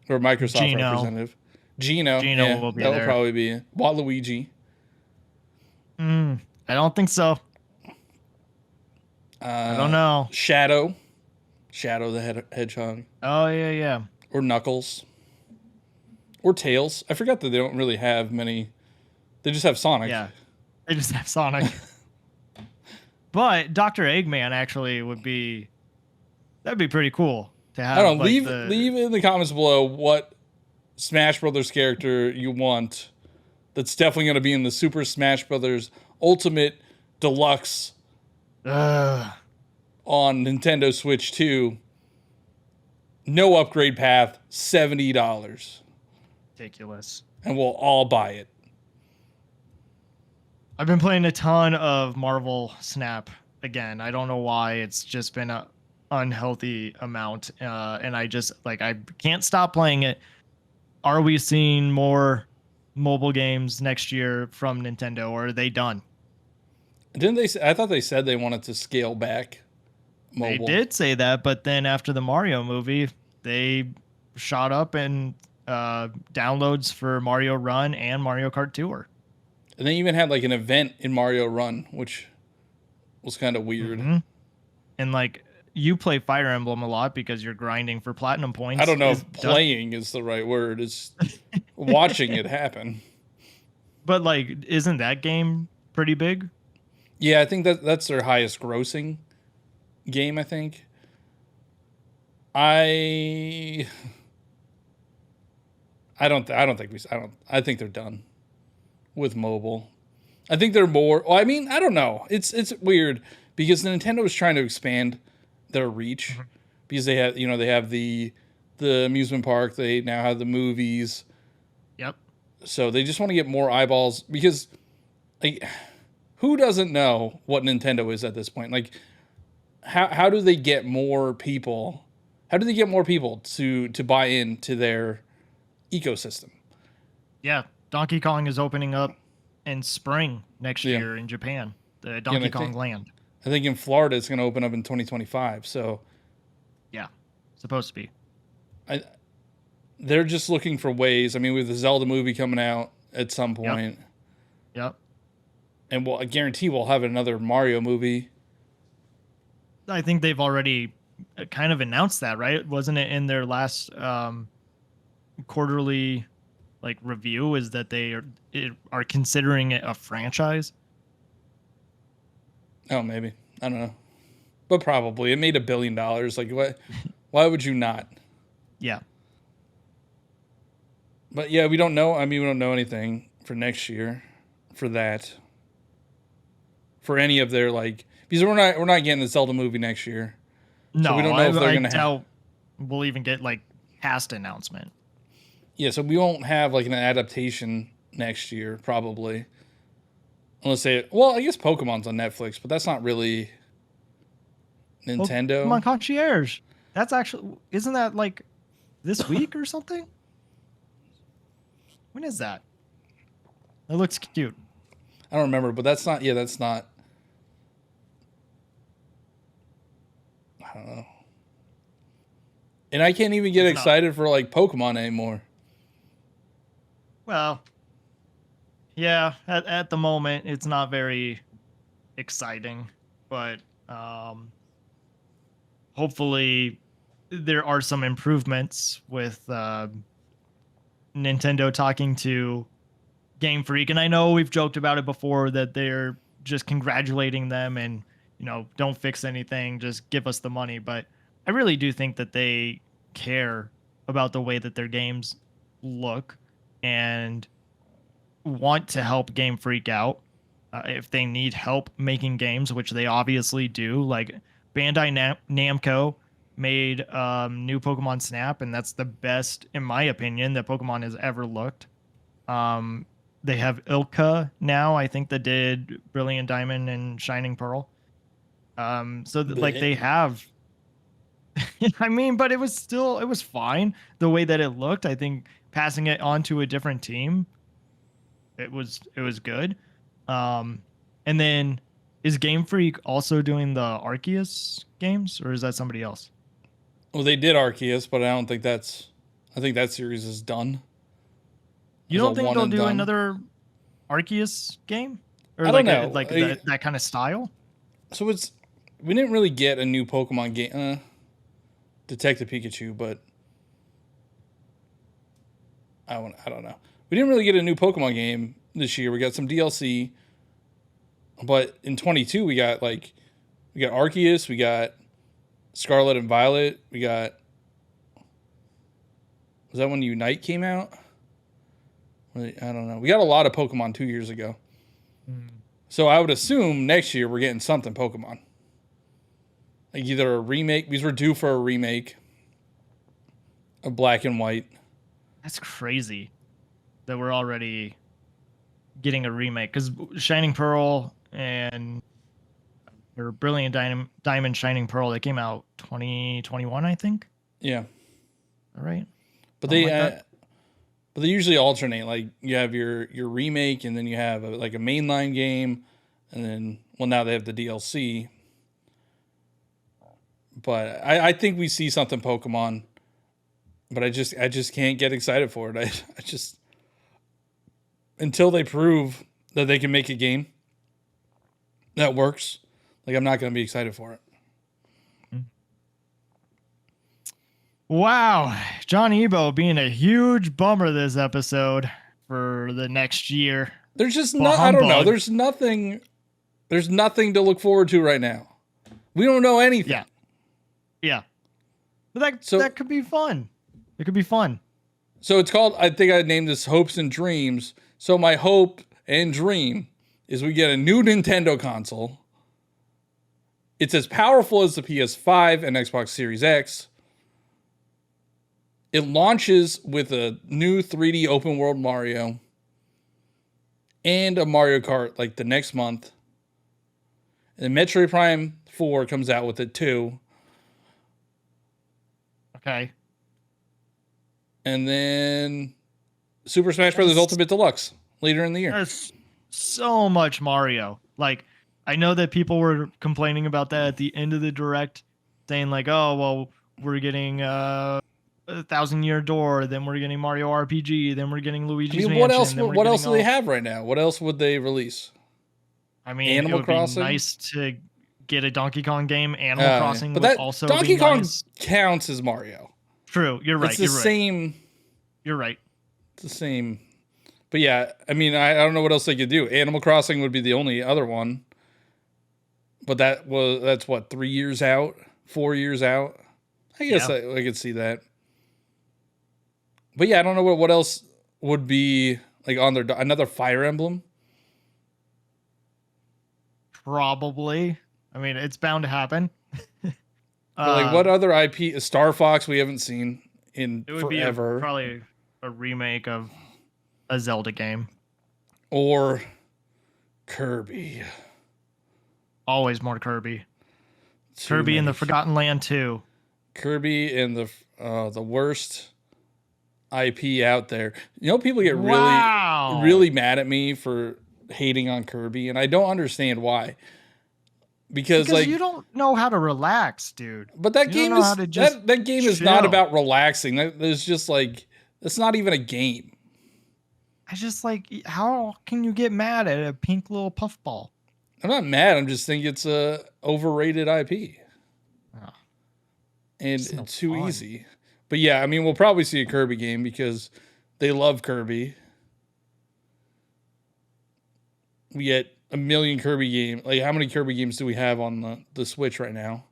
or Microsoft Gino. representative. Gino Will be that there. will probably be Waluigi. I don't think so. I don't know. Shadow the Hedgehog, Oh yeah. or Knuckles, or Tails. I forgot that they don't really have many. They just have Sonic. Yeah. They just have Sonic. But Dr. Eggman actually that'd be pretty cool to have. I don't know. like, Leave in the comments below what Smash Brothers character you want. That's definitely going to be in the Super Smash Brothers Ultimate Deluxe Ugh. on Nintendo Switch 2. No upgrade path, $70, Ridiculous. and we'll all buy it. I've been playing a ton of Marvel Snap again. I don't know why. It's just been a unhealthy amount, and I just I can't stop playing it. Are we seeing more mobile games next year from Nintendo, or are they done? Didn't they? I thought they said they wanted to scale back mobile. They did say that, but then after the Mario movie, they shot up in downloads for Mario Run and Mario Kart Tour. And they even had like an event in Mario Run, which was kind of weird. Mm-hmm. And you play Fire Emblem a lot because you're grinding for platinum points. I don't know if playing is the right word. It's watching it happen. But isn't that game pretty big? Yeah, I think that's their highest grossing game, I think. I think they're done with mobile. I think they're more. Well, I mean, I don't know. It's weird because Nintendo is trying to expand their reach because they have the amusement park. They now have the movies. Yep. So they just want to get more eyeballs because who doesn't know what Nintendo is at this point? Like, how do they get more people? How do they get more people to buy into their ecosystem? Yeah, Donkey Kong is opening up in spring next Yeah. year in Japan, the Yeah, and Donkey Kong Land. I think in Florida it's going to open up in 2025. So Yeah, supposed to be. I, they're just looking for ways. I mean, with the Zelda movie coming out at some point, Yep. and I guarantee we'll have another Mario movie. I think they've already kind of announced that, right? Wasn't it in their last quarterly like review? Is that they are considering it a franchise? Oh, maybe. I don't know. But probably. It made $1 billion. Like, what? Why would you not? Yeah. But yeah, we don't know. I mean, we don't know anything for next year for that. For any of their, like, because we're not getting the Zelda movie next year. No, So we don't know if they're I going to have. doubt we'll even get like past announcement. Yeah, so we won't have like an adaptation next year, probably. Unless they, well, I guess Pokemon's on Netflix, but that's not really Nintendo. Pokemon Concierge. That's actually, isn't that like this week or something? When is that? It looks cute. I don't remember, but that's not. Yeah, that's not. I don't know. And I can't even get It's not. excited for like Pokemon anymore. Well, yeah, at the moment it's not very exciting, but hopefully there are some improvements with Nintendo talking to Game Freak, and I know we've joked about it before that they're just congratulating them and don't fix anything, just give us the money, but I really do think that they care about the way that their games look and want to help Game Freak out if they need help making games, which they obviously do. Like Bandai Namco made new Pokemon Snap, and that's the best, in my opinion, that Pokemon has ever looked. They have Ilka now, I think, that did Brilliant Diamond and Shining Pearl. Like they have. I mean, but it was fine the way that it looked. I think passing it on to a different team, it was good. And then is Game Freak also doing the Arceus games, or is that somebody else? Well, they did Arceus, but I don't think that's. I think that series is done. You Is don't it think one they'll and do done? another Arceus game, or I like don't know. that kind of style? So we didn't really get a new Pokemon game, Detective Pikachu, but I don't know. We didn't really get a new Pokemon game this year. We got some DLC, but in 22 we got Arceus, we got Scarlet and Violet, we got. Was that when Unite came out? I don't know. We got a lot of Pokemon 2 years ago. So I would assume next year we're getting something Pokemon. Like either a remake, because we're due for a remake of Black and White. That's crazy that we're already getting a remake, because Shining Pearl or Brilliant Diamond Shining Pearl, they came out 2021, I think. Yeah. All right. But Something they like that. but they usually alternate. Like you have your remake, and then you have like a mainline game, and then now they have the DLC. But I think we see something Pokemon, but I just can't get excited for it. I just until they prove that they can make a game that works, like I'm not going to be excited for it. Wow, John Ebo being a huge bummer this episode for the next year. There's just Well, I don't know. humbug. There's nothing to look forward to right now. We don't know anything. Yeah, but So- that could be fun. It could be fun. So it's called, I think I named this Hopes and Dreams. So my hope and dream is we get a new Nintendo console. It's as powerful as the PS5 and Xbox Series X. It launches with a new 3D open world Mario and a Mario Kart like the next month. And Metroid Prime 4 comes out with it too. Okay. And then Super Smash Bros. Ultimate Deluxe later in the year. There's so much Mario. Like, I know that people were complaining about that at the end of the direct, saying like, "Oh, well, we're getting a 1,000-Year Door, then we're getting Mario RPG, then we're getting Luigi's Mansion." What else? Then we're What else do getting they have right now? What else would they release? I mean, Animal it would Crossing? be nice to get a Donkey Kong game. Animal Yeah. Crossing But would that also Donkey be Kong nice. counts as Mario. True, you're right. It's the You're right. same. You're right. It's the same. But yeah, I mean, I don't know what else they could do. Animal Crossing would be the only other one. But that's what, 3 years out, 4 years out. I guess Yeah. I could see that. But yeah, I don't know what else would be like on their another Fire Emblem. Probably. I mean, it's bound to happen. But like, what other IP? Star Fox we haven't seen in It would forever. be probably a remake of a Zelda game. Or Kirby. Always more Kirby. Too Kirby and the many. Forgotten Land 2. Kirby and the worst IP out there. You know, people get Wow. really mad at me for hating on Kirby, and I don't understand why. Because like, you don't know how to relax, dude. but that You game don't know how is to just that game is not chill. about relaxing. There's just like, it's not even a game. I just like, how can you get mad at a pink little puffball? I'm not mad. I'm just thinking it's a overrated IP. Oh, And it's no it's too fun. easy. But yeah, I mean, we'll probably see a Kirby game because they love Kirby. We get a million Kirby games. Like, how many Kirby games do we have on the Switch right now?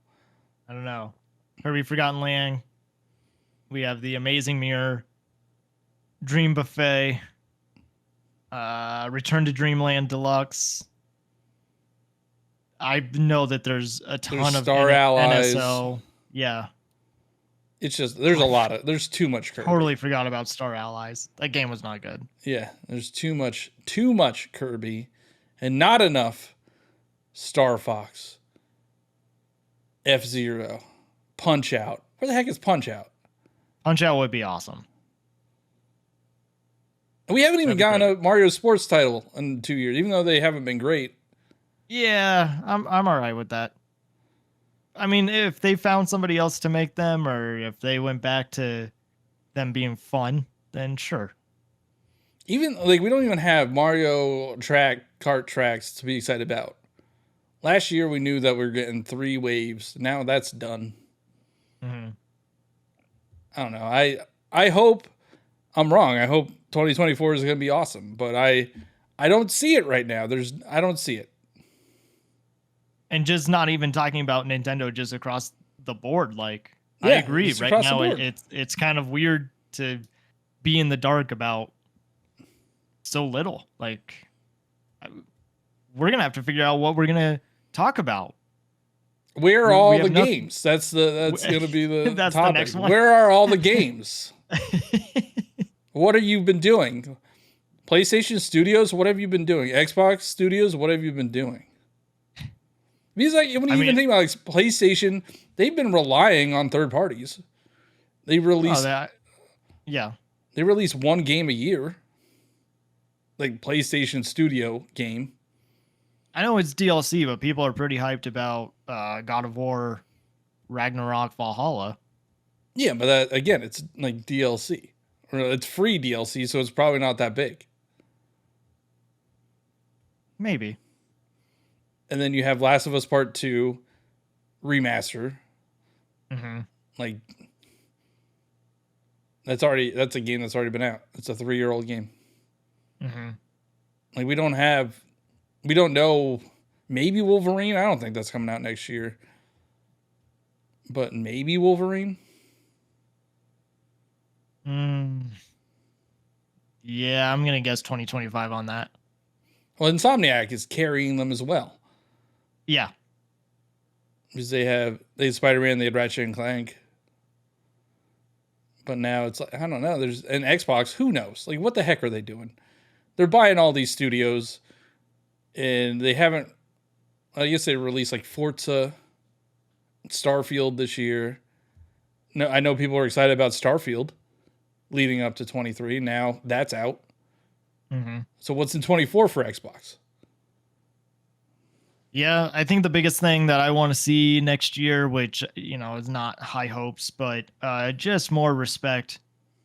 I don't know. Kirby Forgotten Land. We have the Amazing Mirror, Dream Buffet, Return to Dreamland Deluxe. I know that there's a ton There's of Star Allies. NSO. Yeah, It's just, there's too much Kirby. totally forgot about Star Allies. That game was not good. Yeah, there's too much Kirby and not enough Star Fox, F-Zero, Punch Out. Where the heck is Punch Out? Punch Out would be awesome. And we haven't even That'd be gotten a Mario Sports title in 2 years, even though they haven't been great. Yeah, I'm all right with that. I mean, if they found somebody else to make them, or if they went back to them being fun, then sure. Even like, we don't even have Mario kart tracks to be excited about. Last year we knew that we were getting 3 waves. Now that's done. Mm-hmm. I don't know. I hope I'm wrong. I hope 2024 is going to be awesome, but I don't see it right now. I don't see it. And just not even talking about Nintendo, just across the board. Like, I Yeah, agree. just Right across the now, board. it's kind of weird to be in the dark about so little. Like, we're gonna have to figure out what we're gonna talk about. Where are We all have the nothing- games? That's going to be the That's the topic. next one. Where are all the games? What have you been doing? PlayStation Studios, what have you been doing? Xbox Studios, what have you been doing? Because like, when you even think about like PlayStation, they've been relying on third parties. They release Yeah. they release one game a year. Like PlayStation Studio game. I know it's DLC, but people are pretty hyped about God of War Ragnarok Valhalla. Yeah, but that, again, it's like DLC. Or it's free DLC, so it's probably not that big. Maybe. And then you have Last of Us Part 2 remaster. Mm-hmm. Like, that's a game that's already been out. It's a 3-year-old game. Mm-hmm. Like, we don't know, maybe Wolverine. I don't think that's coming out next year. But maybe Wolverine. Yeah, I'm gonna guess 2025 on that. Well, Insomniac is carrying them as well. Yeah. Because they had Spider-Man, they had Ratchet and Clank. But now it's like, I don't know. There's an Xbox. Who knows? Like, what the heck are they doing? They're buying all these studios, and they haven't I guess they released like Forza, Starfield this year. No, I know people are excited about Starfield leading up to 23. Now that's out. Mm-hmm. So what's in 24 for Xbox? Yeah, I think the biggest thing that I want to see next year, which is not high hopes, but just more respect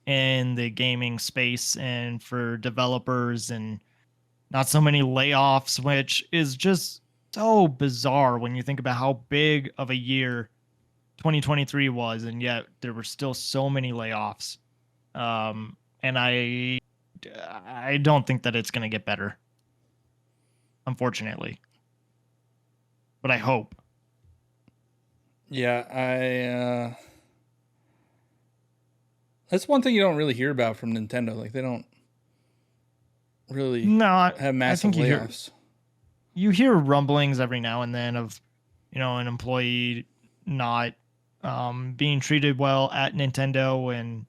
in the gaming space and for developers, and not so many layoffs, which is just so bizarre when you think about how big of a year 2023 was, and yet there were still so many layoffs. And I don't think that it's going to get better, unfortunately. But I hope. Yeah, that's one thing you don't really hear about from Nintendo. Like they don't really No, have I massive think layoffs. you hear rumblings every now and then of, an employee not being treated well at Nintendo, and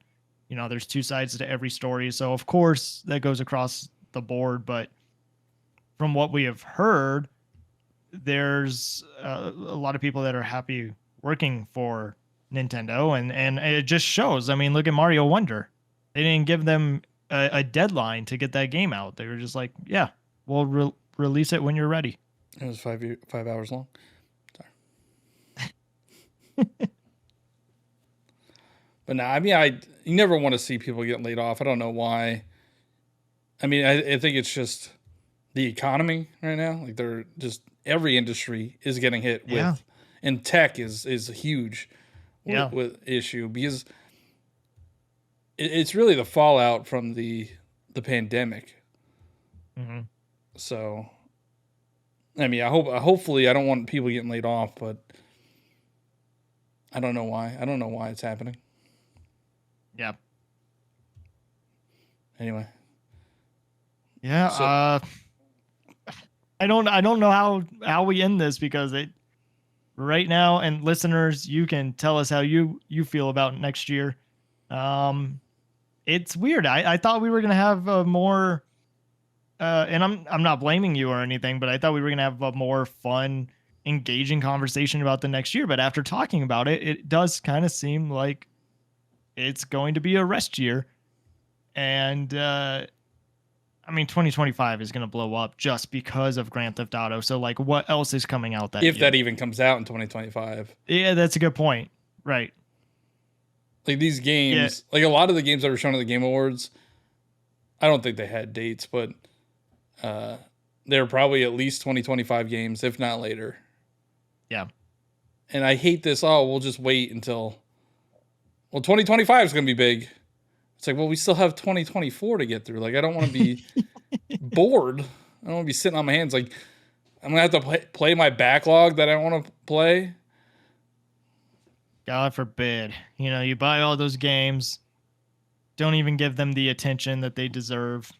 there's two sides to every story. So of course that goes across the board, but from what we have heard, there's a lot of people that are happy working for Nintendo, and it just shows. I mean, look at Mario Wonder. They didn't give them a deadline to get that game out. They were just like, yeah, we'll release it when you're ready. It was 5 hours long. Sorry. But no, I mean, you never want to see people get laid off. I don't know why. I mean, I think it's just the economy right now. Like they're just every industry is getting hit with, Yeah. and tech is huge Yeah. with issue because it's really the fallout from the pandemic. Mm-hmm. So, I mean, hopefully I don't want people getting laid off, but I don't know why. I don't know why it's happening. Yeah. Anyway. Yeah. So- I don't know how we end this, because it right now, and listeners, you can tell us how you feel about next year. It's weird. I thought we were gonna have a more and I'm not blaming you or anything, but I thought we were gonna have a more fun, engaging conversation about the next year. But after talking about it, it does kind of seem like it's going to be a rest year. And I mean, 2025 is going to blow up just because of Grand Theft Auto. So, like, what else is coming out that If year? that even comes out in 2025. Yeah, that's a good point. Right. Like these games, like a lot of the games that were shown at the Game Awards, I don't think they had dates, but they're probably at least 2025 games, if not later. Yeah. And I hate this. Oh, we'll just wait until. Well, 2025 is going to be big. It's like, well, we still have 2024 to get through. Like, I don't want to be bored. I don't want to be sitting on my hands. Like, I'm going to have to play my backlog that I want to play. God forbid. You buy all those games, don't even give them the attention that they deserve.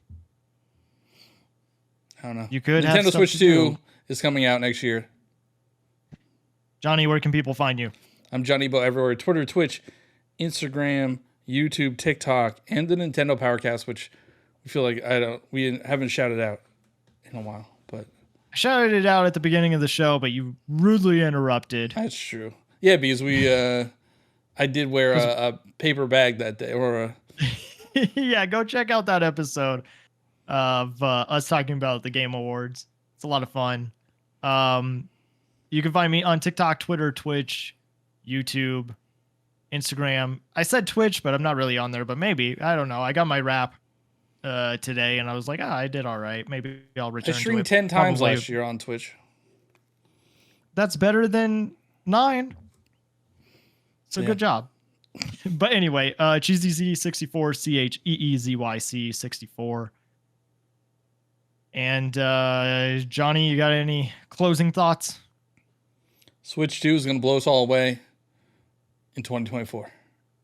I don't know. You could have Nintendo stuff Switch to 2 do. is coming out next year. Johnny, where can people find you? I'm Johnny Bo everywhere. Twitter, Twitch, Instagram, YouTube, TikTok, and the Nintendo Powercast, which we feel like we haven't shouted out in a while, but I shouted it out at the beginning of the show, but you rudely interrupted. that's true. Yeah, because I did wear a paper bag that day, or Yeah, go check out that episode of us talking about the Game Awards. It's a lot of fun. You can find me on TikTok, Twitter, Twitch, YouTube, Instagram. I said Twitch, but I'm not really on there, but maybe. I don't know. I got my rap today, and I was like, I did all right. Maybe I'll I return to streamed it. 10 times Probably. last year on Twitch. That's better than 9. So Yeah. good job. But anyway, CheezyZ64, CheeeZYC 64. And Johnny, you got any closing thoughts? Switch 2 is going to blow us all away in 2024.